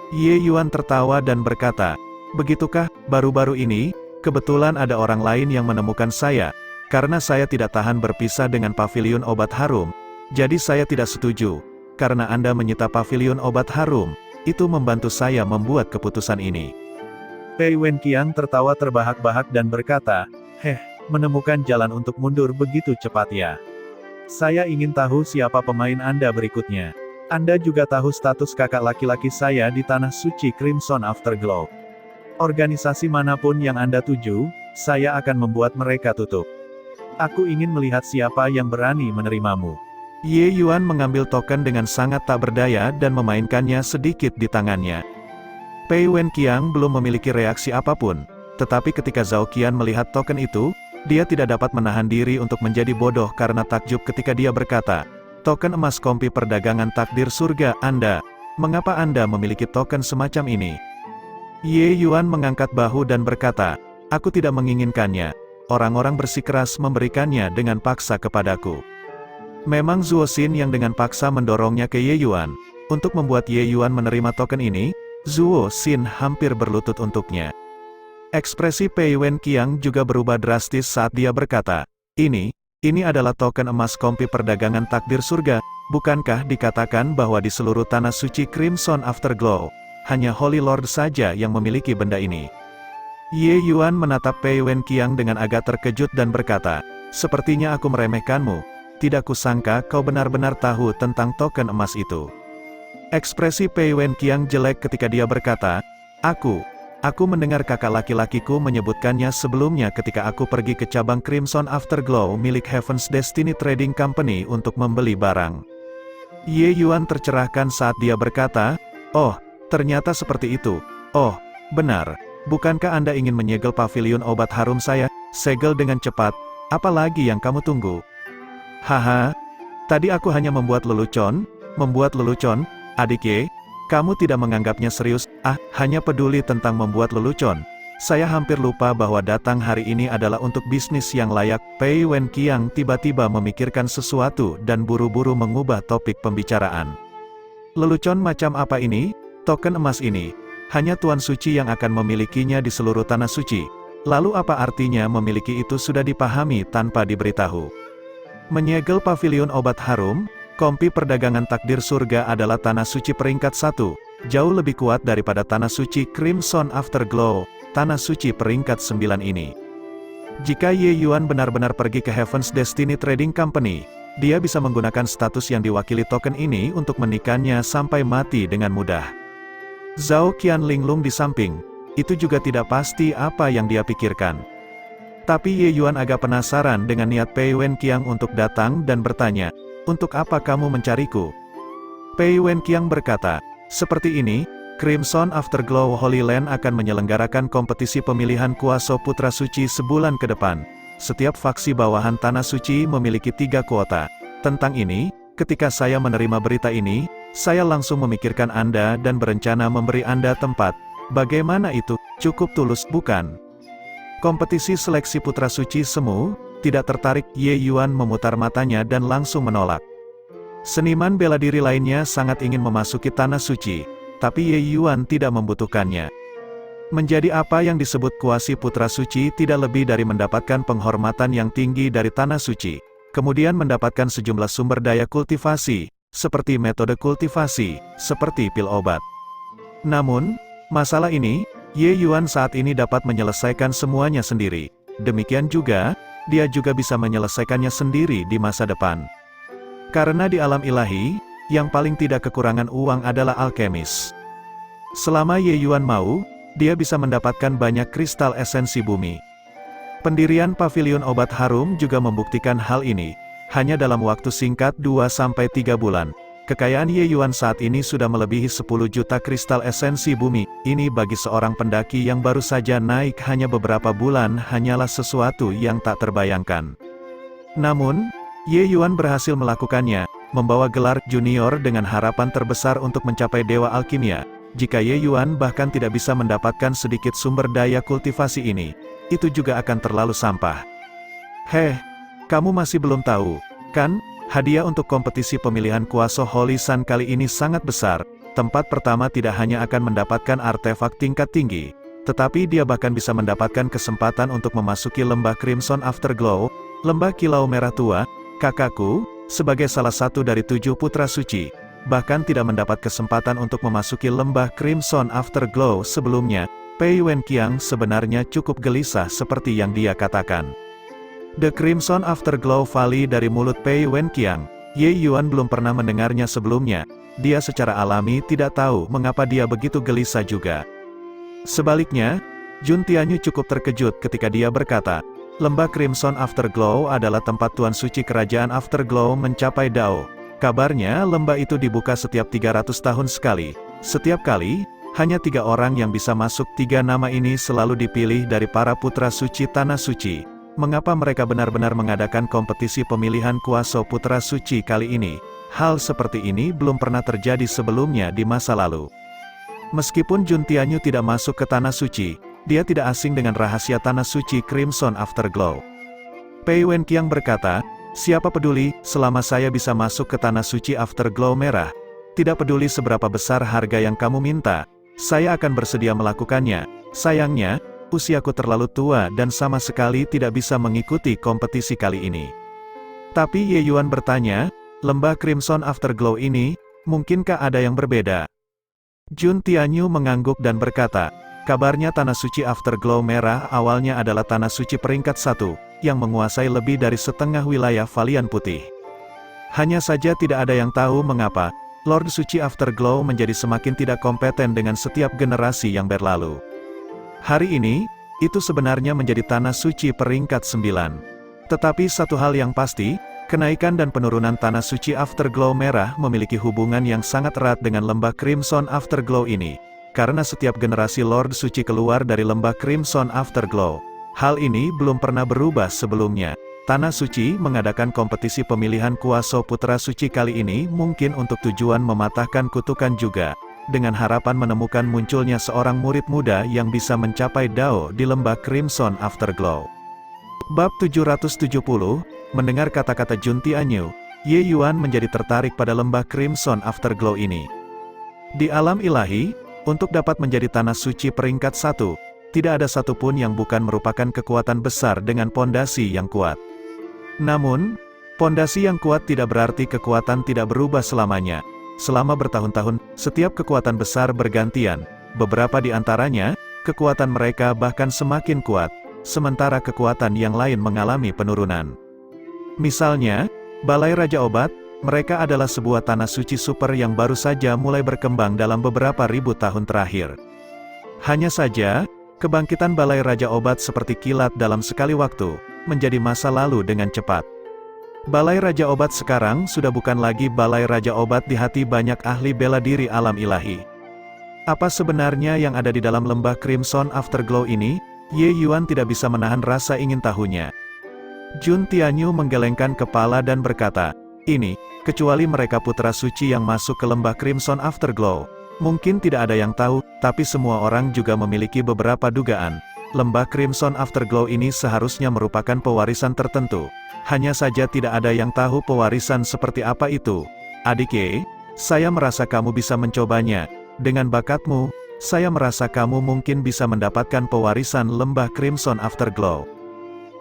Ye Yuan tertawa dan berkata, "Begitukah, baru-baru ini, kebetulan ada orang lain yang menemukan saya, karena saya tidak tahan berpisah dengan pavilion obat harum, jadi saya tidak setuju, karena Anda menyita pavilion obat harum, itu membantu saya membuat keputusan ini." Pei Wenqiang tertawa terbahak-bahak dan berkata, menemukan jalan untuk mundur begitu cepat ya. Saya ingin tahu siapa pemain Anda berikutnya. Anda juga tahu status kakak laki-laki saya di Tanah Suci Crimson Afterglow. Organisasi manapun yang Anda tuju, saya akan membuat mereka tutup. Aku ingin melihat siapa yang berani menerimamu. Ye Yuan mengambil token dengan sangat tak berdaya dan memainkannya sedikit di tangannya. Pei Wenqiang belum memiliki reaksi apapun, tetapi ketika Zhao Qian melihat token itu, dia tidak dapat menahan diri untuk menjadi bodoh karena takjub ketika dia berkata, "Token emas kompi perdagangan takdir surga Anda, mengapa Anda memiliki token semacam ini?" Ye Yuan mengangkat bahu dan berkata, "Aku tidak menginginkannya. Orang-orang bersikeras memberikannya dengan paksa kepadaku." Memang Zuo Xin yang dengan paksa mendorongnya ke Ye Yuan. Untuk membuat Ye Yuan menerima token ini, Zuo Xin hampir berlutut untuknya. Ekspresi Pei Wenqiang juga berubah drastis saat dia berkata, Ini adalah token emas kompi perdagangan takdir surga, bukankah dikatakan bahwa di seluruh Tanah Suci Crimson Afterglow, hanya Holy Lord saja yang memiliki benda ini?" Ye Yuan menatap Pei Wenqiang dengan agak terkejut dan berkata, "Sepertinya aku meremehkanmu, tidak kusangka kau benar-benar tahu tentang token emas itu." Ekspresi Pei Wenqiang jelek ketika dia berkata, Aku mendengar kakak laki-lakiku menyebutkannya sebelumnya ketika aku pergi ke cabang Crimson Afterglow milik Heaven's Destiny Trading Company untuk membeli barang." Ye Yuan tercerahkan saat dia berkata, "Oh, ternyata seperti itu. Oh, benar. Bukankah Anda ingin menyegel pavilion obat harum saya? Segel dengan cepat. Apa lagi yang kamu tunggu?" "Haha. Tadi aku hanya membuat lelucon, adik Ye. Kamu tidak menganggapnya serius, hanya peduli tentang membuat lelucon. Saya hampir lupa bahwa datang hari ini adalah untuk bisnis yang layak." Pei Wenqiang tiba-tiba memikirkan sesuatu dan buru-buru mengubah topik pembicaraan. "Lelucon macam apa ini? Token emas ini. Hanya Tuan Suci yang akan memilikinya di seluruh Tanah Suci. Lalu apa artinya memiliki itu sudah dipahami tanpa diberitahu? Menyegel pavilion obat harum, kompi perdagangan takdir surga adalah Tanah Suci peringkat 1, jauh lebih kuat daripada Tanah Suci Crimson Afterglow, Tanah Suci peringkat 9 ini. Jika Ye Yuan benar-benar pergi ke Heaven's Destiny Trading Company, dia bisa menggunakan status yang diwakili token ini untuk menikahnya sampai mati dengan mudah." Zhao Qian linglung di samping, itu juga tidak pasti apa yang dia pikirkan. Tapi Ye Yuan agak penasaran dengan niat Pei Wenqiang untuk datang dan bertanya, "Untuk apa kamu mencariku?" Pei Wenqiang berkata, "Seperti ini, Crimson Afterglow Holy Land akan menyelenggarakan kompetisi pemilihan kuasa putra suci sebulan ke depan. Setiap faksi bawahan Tanah Suci memiliki 3 kuota. Tentang ini, ketika saya menerima berita ini, saya langsung memikirkan Anda dan berencana memberi Anda tempat. Bagaimana itu? Cukup tulus, bukan? Kompetisi seleksi putra suci semu? Tidak tertarik?" Ye Yuan memutar matanya dan langsung menolak. Seniman bela diri lainnya sangat ingin memasuki Tanah Suci, tapi Ye Yuan tidak membutuhkannya. Menjadi apa yang disebut kuasi putra suci tidak lebih dari mendapatkan penghormatan yang tinggi dari Tanah Suci, kemudian mendapatkan sejumlah sumber daya kultivasi, seperti metode kultivasi, seperti pil obat. Namun, masalah ini, Ye Yuan saat ini dapat menyelesaikan semuanya sendiri. Demikian juga, dia juga bisa menyelesaikannya sendiri di masa depan. Karena di alam ilahi, yang paling tidak kekurangan uang adalah alkemis. Selama Ye Yuan mau, dia bisa mendapatkan banyak kristal esensi bumi. Pendirian pavilion obat harum juga membuktikan hal ini. Hanya dalam waktu singkat 2-3 bulan, Kekayaan Ye Yuan saat ini sudah melebihi 10 juta kristal esensi bumi. Ini bagi seorang pendaki yang baru saja naik hanya beberapa bulan hanyalah sesuatu yang tak terbayangkan. Namun, Ye Yuan berhasil melakukannya, membawa gelar junior dengan harapan terbesar untuk mencapai dewa alkimia. Jika Ye Yuan bahkan tidak bisa mendapatkan sedikit sumber daya kultivasi ini, itu juga akan terlalu sampah. Heh, kamu masih belum tahu, kan? Hadiah untuk kompetisi pemilihan kuasa Holy Sun kali ini sangat besar. Tempat pertama tidak hanya akan mendapatkan artefak tingkat tinggi, tetapi dia bahkan bisa mendapatkan kesempatan untuk memasuki lembah Crimson Afterglow, lembah kilau merah tua. Kakakku, sebagai salah satu dari 7 putra suci, bahkan tidak mendapat kesempatan untuk memasuki lembah Crimson Afterglow sebelumnya. Pei Wenqiang sebenarnya cukup gelisah seperti yang dia katakan. The Crimson Afterglow Valley dari mulut Pei Wenqiang, Ye Yuan belum pernah mendengarnya sebelumnya. Dia secara alami tidak tahu mengapa dia begitu gelisah juga. Sebaliknya, Jun Tianyu cukup terkejut ketika dia berkata, lembah Crimson Afterglow adalah tempat Tuan Suci Kerajaan Afterglow mencapai Dao. Kabarnya lembah itu dibuka setiap 300 tahun sekali. Setiap kali, hanya 3 orang yang bisa masuk. 3 nama ini selalu dipilih dari para putra suci Tanah Suci. Mengapa mereka benar-benar mengadakan kompetisi pemilihan kuasa putra suci kali ini? Hal seperti ini belum pernah terjadi sebelumnya di masa lalu. Meskipun Jun Tianyu tidak masuk ke Tanah Suci, dia tidak asing dengan rahasia Tanah Suci Crimson Afterglow. Pei Wenqiang berkata, siapa peduli, selama saya bisa masuk ke Tanah Suci Afterglow merah. Tidak peduli seberapa besar harga yang kamu minta, saya akan bersedia melakukannya. Sayangnya, usiaku terlalu tua dan sama sekali tidak bisa mengikuti kompetisi kali ini. Tapi Ye Yuan bertanya, lembah Crimson Afterglow ini, mungkinkah ada yang berbeda? Jun Tianyu mengangguk dan berkata, kabarnya Tanah Suci Afterglow merah awalnya adalah Tanah Suci peringkat 1, yang menguasai lebih dari setengah wilayah Valian Putih. Hanya saja tidak ada yang tahu mengapa, Lord Suci Afterglow menjadi semakin tidak kompeten dengan setiap generasi yang berlalu. Hari ini, itu sebenarnya menjadi Tanah Suci peringkat 9. Tetapi satu hal yang pasti, kenaikan dan penurunan Tanah Suci Afterglow merah memiliki hubungan yang sangat erat dengan lembah Crimson Afterglow ini. Karena setiap generasi Lord Suci keluar dari lembah Crimson Afterglow. Hal ini belum pernah berubah sebelumnya. Tanah Suci mengadakan kompetisi pemilihan kuasa putra suci kali ini mungkin untuk tujuan mematahkan kutukan juga, dengan harapan menemukan munculnya seorang murid muda yang bisa mencapai Dao di lembah Crimson Afterglow. Bab 770, mendengar kata-kata Jun Tianyu, Ye Yuan menjadi tertarik pada lembah Crimson Afterglow ini. Di alam ilahi, untuk dapat menjadi Tanah Suci peringkat 1, tidak ada satupun yang bukan merupakan kekuatan besar dengan pondasi yang kuat. Namun, pondasi yang kuat tidak berarti kekuatan tidak berubah selamanya. Selama bertahun-tahun, setiap kekuatan besar bergantian. Beberapa di antaranya, kekuatan mereka bahkan semakin kuat, sementara kekuatan yang lain mengalami penurunan. Misalnya, Balai Raja Obat, mereka adalah sebuah tanah suci super yang baru saja mulai berkembang dalam beberapa ribu tahun terakhir. Hanya saja, kebangkitan Balai Raja Obat seperti kilat dalam sekali waktu, menjadi masa lalu dengan cepat. Balai Raja Obat sekarang sudah bukan lagi Balai Raja Obat di hati banyak ahli bela diri alam ilahi. Apa sebenarnya yang ada di dalam lembah Crimson Afterglow ini? Ye Yuan tidak bisa menahan rasa ingin tahunya. Jun Tianyu menggelengkan kepala dan berkata, ini, kecuali mereka putra suci yang masuk ke lembah Crimson Afterglow. Mungkin tidak ada yang tahu, tapi semua orang juga memiliki beberapa dugaan. Lembah Crimson Afterglow ini seharusnya merupakan pewarisan tertentu. Hanya saja tidak ada yang tahu pewarisan seperti apa itu. Adik Ye, saya merasa kamu bisa mencobanya. Dengan bakatmu, saya merasa kamu mungkin bisa mendapatkan pewarisan lembah Crimson Afterglow.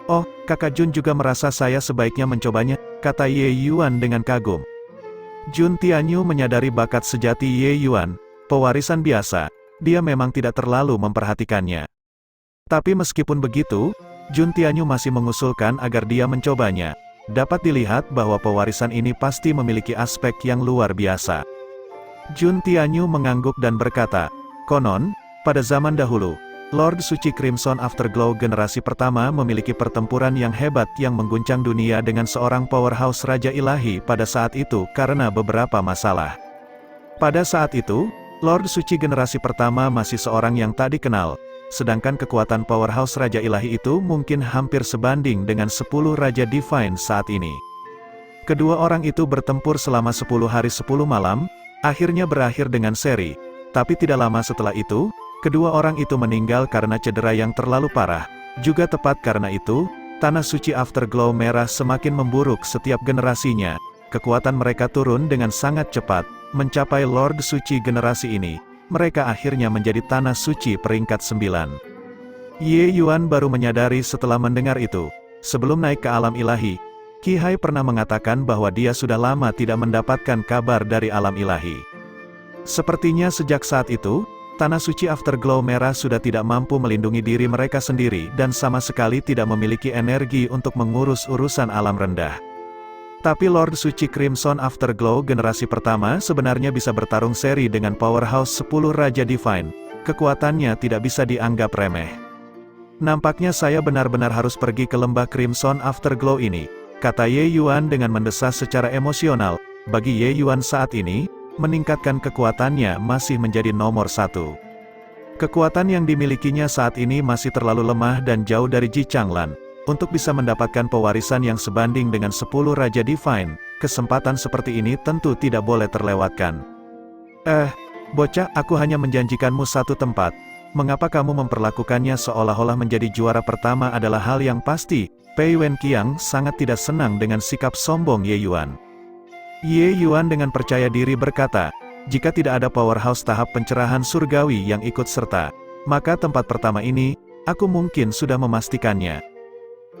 Oh, kakak Jun juga merasa saya sebaiknya mencobanya, kata Ye Yuan dengan kagum. Jun Tianyu menyadari bakat sejati Ye Yuan, pewarisan biasa, dia memang tidak terlalu memperhatikannya. Tapi meskipun begitu, Jun Tianyu masih mengusulkan agar dia mencobanya. Dapat dilihat bahwa pewarisan ini pasti memiliki aspek yang luar biasa. Jun Tianyu mengangguk dan berkata, konon, pada zaman dahulu, Lord Suci Crimson Afterglow generasi pertama memiliki pertempuran yang hebat yang mengguncang dunia dengan seorang powerhouse Raja Ilahi pada saat itu karena beberapa masalah. Pada saat itu, Lord Suci generasi pertama masih seorang yang tak dikenal, sedangkan kekuatan powerhouse Raja Ilahi itu mungkin hampir sebanding dengan 10 Raja Divine saat ini. Kedua orang itu bertempur selama 10 hari 10 malam, akhirnya berakhir dengan seri, tapi tidak lama setelah itu, kedua orang itu meninggal karena cedera yang terlalu parah. Juga tepat karena itu, Tanah Suci Afterglow merah semakin memburuk setiap generasinya. Kekuatan mereka turun dengan sangat cepat, mencapai Lord Suci generasi ini. Mereka akhirnya menjadi Tanah Suci peringkat 9. Ye Yuan baru menyadari setelah mendengar itu. Sebelum naik ke alam ilahi, Qi Hai pernah mengatakan bahwa dia sudah lama tidak mendapatkan kabar dari alam ilahi. Sepertinya sejak saat itu, Tanah Suci Afterglow merah sudah tidak mampu melindungi diri mereka sendiri dan sama sekali tidak memiliki energi untuk mengurus urusan alam rendah. Tapi Lord Suci Crimson Afterglow generasi pertama sebenarnya bisa bertarung seri dengan powerhouse 10 Raja Divine. Kekuatannya tidak bisa dianggap remeh. Nampaknya saya benar-benar harus pergi ke lembah Crimson Afterglow ini, kata Ye Yuan dengan mendesah secara emosional. Bagi Ye Yuan saat ini, meningkatkan kekuatannya masih menjadi nomor 1. Kekuatan yang dimilikinya saat ini masih terlalu lemah dan jauh dari Ji Changlan. Untuk bisa mendapatkan pewarisan yang sebanding dengan 10 Raja Divine, kesempatan seperti ini tentu tidak boleh terlewatkan. Bocah, aku hanya menjanjikanmu satu tempat. Mengapa kamu memperlakukannya seolah-olah menjadi juara pertama adalah hal yang pasti? Pei Wenqiang sangat tidak senang dengan sikap sombong Ye Yuan. Ye Yuan dengan percaya diri berkata, jika tidak ada powerhouse tahap pencerahan surgawi yang ikut serta, maka tempat pertama ini, aku mungkin sudah memastikannya.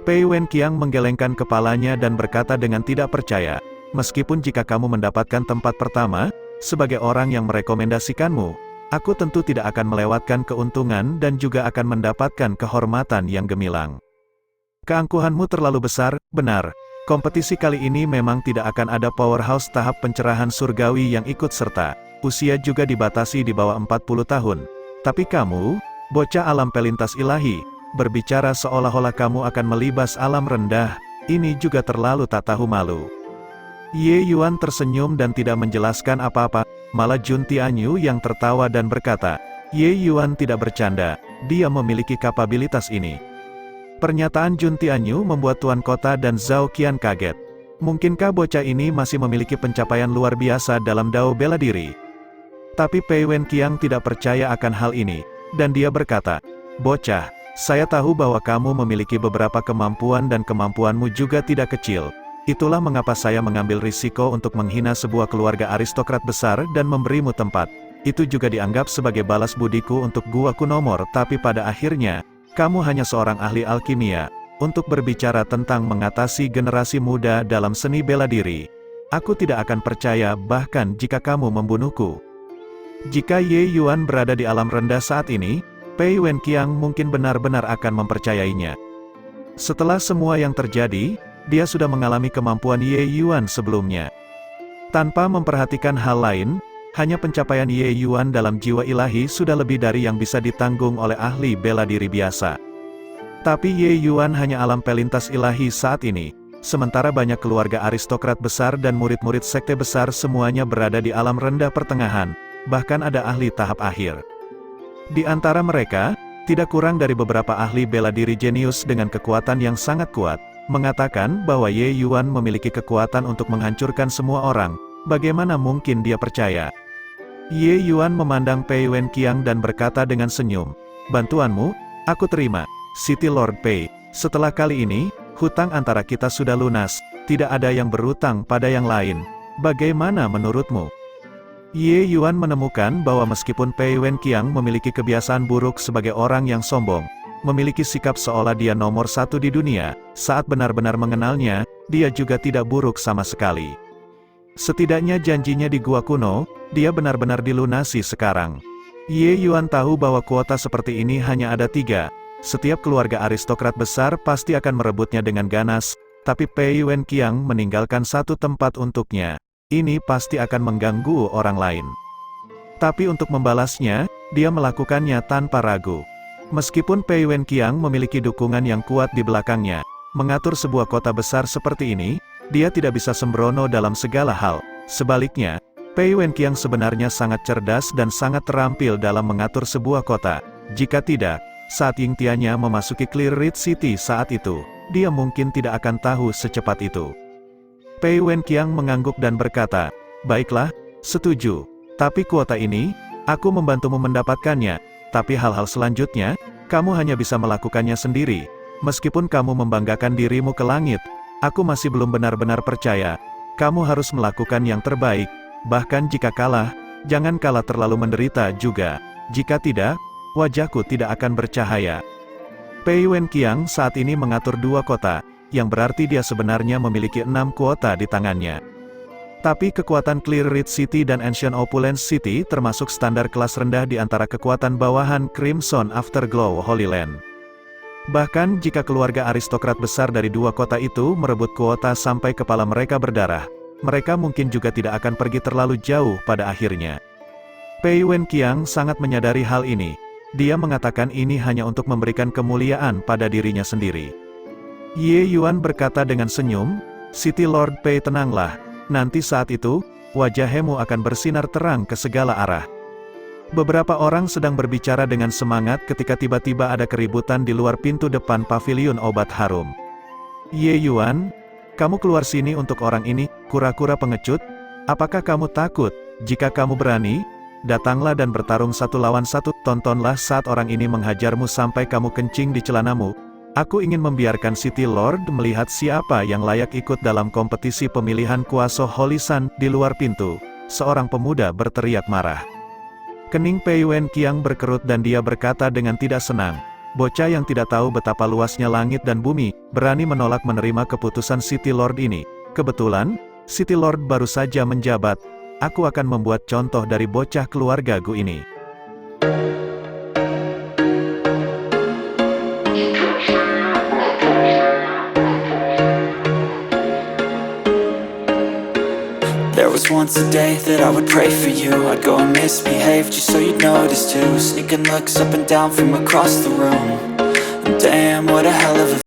Pei Wenqiang menggelengkan kepalanya dan berkata dengan tidak percaya, meskipun jika kamu mendapatkan tempat pertama, sebagai orang yang merekomendasikanmu, aku tentu tidak akan melewatkan keuntungan dan juga akan mendapatkan kehormatan yang gemilang. Keangkuhanmu terlalu besar, benar. Kompetisi kali ini memang tidak akan ada powerhouse tahap pencerahan surgawi yang ikut serta. Usia juga dibatasi di bawah 40 tahun. Tapi kamu, bocah alam pelintas ilahi, berbicara seolah-olah kamu akan melibas alam rendah, ini juga terlalu tak tahu malu. Ye Yuan tersenyum dan tidak menjelaskan apa-apa, malah Jun Tianyu yang tertawa dan berkata, Ye Yuan tidak bercanda, dia memiliki kapabilitas ini. Pernyataan Jun Tianyu membuat Tuan Kota dan Zhao Qian kaget. Mungkinkah bocah ini masih memiliki pencapaian luar biasa dalam dao bela diri? Tapi Pei Wenqiang tidak percaya akan hal ini, dan dia berkata, bocah, saya tahu bahwa kamu memiliki beberapa kemampuan dan kemampuanmu juga tidak kecil. Itulah mengapa saya mengambil risiko untuk menghina sebuah keluarga aristokrat besar dan memberimu tempat. Itu juga dianggap sebagai balas budiku untuk Gua Kunomor, tapi pada akhirnya, kamu hanya seorang ahli alkimia, untuk berbicara tentang mengatasi generasi muda dalam seni bela diri. Aku tidak akan percaya bahkan jika kamu membunuhku. Jika Ye Yuan berada di alam rendah saat ini, Pei Wenqiang mungkin benar-benar akan mempercayainya. Setelah semua yang terjadi, dia sudah mengalami kemampuan Ye Yuan sebelumnya. Tanpa memperhatikan hal lain, hanya pencapaian Ye Yuan dalam jiwa ilahi sudah lebih dari yang bisa ditanggung oleh ahli bela diri biasa. Tapi Ye Yuan hanya alam pelintas ilahi saat ini, sementara banyak keluarga aristokrat besar dan murid-murid sekte besar semuanya berada di alam rendah pertengahan, bahkan ada ahli tahap akhir. Di antara mereka, tidak kurang dari beberapa ahli bela diri jenius dengan kekuatan yang sangat kuat, mengatakan bahwa Ye Yuan memiliki kekuatan untuk menghancurkan semua orang. Bagaimana mungkin dia percaya? Ye Yuan memandang Pei Wenqiang dan berkata dengan senyum, bantuanmu, aku terima, City Lord Pei. Setelah kali ini, hutang antara kita sudah lunas, tidak ada yang berutang pada yang lain. Bagaimana menurutmu? Ye Yuan menemukan bahwa meskipun Pei Wenqiang memiliki kebiasaan buruk sebagai orang yang sombong, memiliki sikap seolah dia nomor 1 di dunia, saat benar-benar mengenalnya, dia juga tidak buruk sama sekali. Setidaknya janjinya di Gua Kuno, dia benar-benar dilunasi sekarang. Ye Yuan tahu bahwa kuota seperti ini hanya ada 3. Setiap keluarga aristokrat besar pasti akan merebutnya dengan ganas, tapi Pei Wenqiang meninggalkan satu tempat untuknya. Ini pasti akan mengganggu orang lain. Tapi untuk membalasnya, dia melakukannya tanpa ragu. Meskipun Pei Wenqiang memiliki dukungan yang kuat di belakangnya, mengatur sebuah kota besar seperti ini, dia tidak bisa sembrono dalam segala hal. Sebaliknya, Pei Wenqiang sebenarnya sangat cerdas dan sangat terampil dalam mengatur sebuah kota. Jika tidak, saat Ying Tianya memasuki Clear Ridge City saat itu, dia mungkin tidak akan tahu secepat itu. Pei Wenqiang mengangguk dan berkata, "Baiklah, setuju. Tapi kuota ini, aku membantumu mendapatkannya. Tapi hal-hal selanjutnya, kamu hanya bisa melakukannya sendiri. Meskipun kamu membanggakan dirimu ke langit, aku masih belum benar-benar percaya. Kamu harus melakukan yang terbaik. Bahkan jika kalah, jangan kalah terlalu menderita juga. Jika tidak, wajahku tidak akan bercahaya." Pei Wenqiang saat ini mengatur 2 kota, yang berarti dia sebenarnya memiliki 6 kuota di tangannya. Tapi kekuatan Clear Ridge City dan Ancient Opulence City termasuk standar kelas rendah di antara kekuatan bawahan Crimson Afterglow Holy Land. Bahkan jika keluarga aristokrat besar dari 2 kota itu merebut kuota sampai kepala mereka berdarah, mereka mungkin juga tidak akan pergi terlalu jauh pada akhirnya. Pei Wenqiang sangat menyadari hal ini. Dia mengatakan ini hanya untuk memberikan kemuliaan pada dirinya sendiri. Ye Yuan berkata dengan senyum, "City Lord Pei, tenanglah. Nanti saat itu, wajah Hemu akan bersinar terang ke segala arah." Beberapa orang sedang berbicara dengan semangat ketika tiba-tiba ada keributan di luar pintu depan paviliun obat harum. "Ye Yuan, kamu keluar sini untuk orang ini, kura-kura pengecut? Apakah kamu takut? Jika kamu berani, datanglah dan bertarung 1 lawan 1. Tontonlah saat orang ini menghajarmu sampai kamu kencing di celanamu. Aku ingin membiarkan City Lord melihat siapa yang layak ikut dalam kompetisi pemilihan kuasa Holy Sun." Di luar pintu, seorang pemuda berteriak marah. Kening Pei Wenqiang berkerut dan dia berkata dengan tidak senang, "Bocah yang tidak tahu betapa luasnya langit dan bumi, berani menolak menerima keputusan City Lord ini. Kebetulan, City Lord baru saja menjabat. Aku akan membuat contoh dari bocah keluarga Gu ini." There was once a day that I would pray for you. I'd go and misbehave just so you'd notice too. Sneaking looks up and down from across the room. And damn, what a hell of a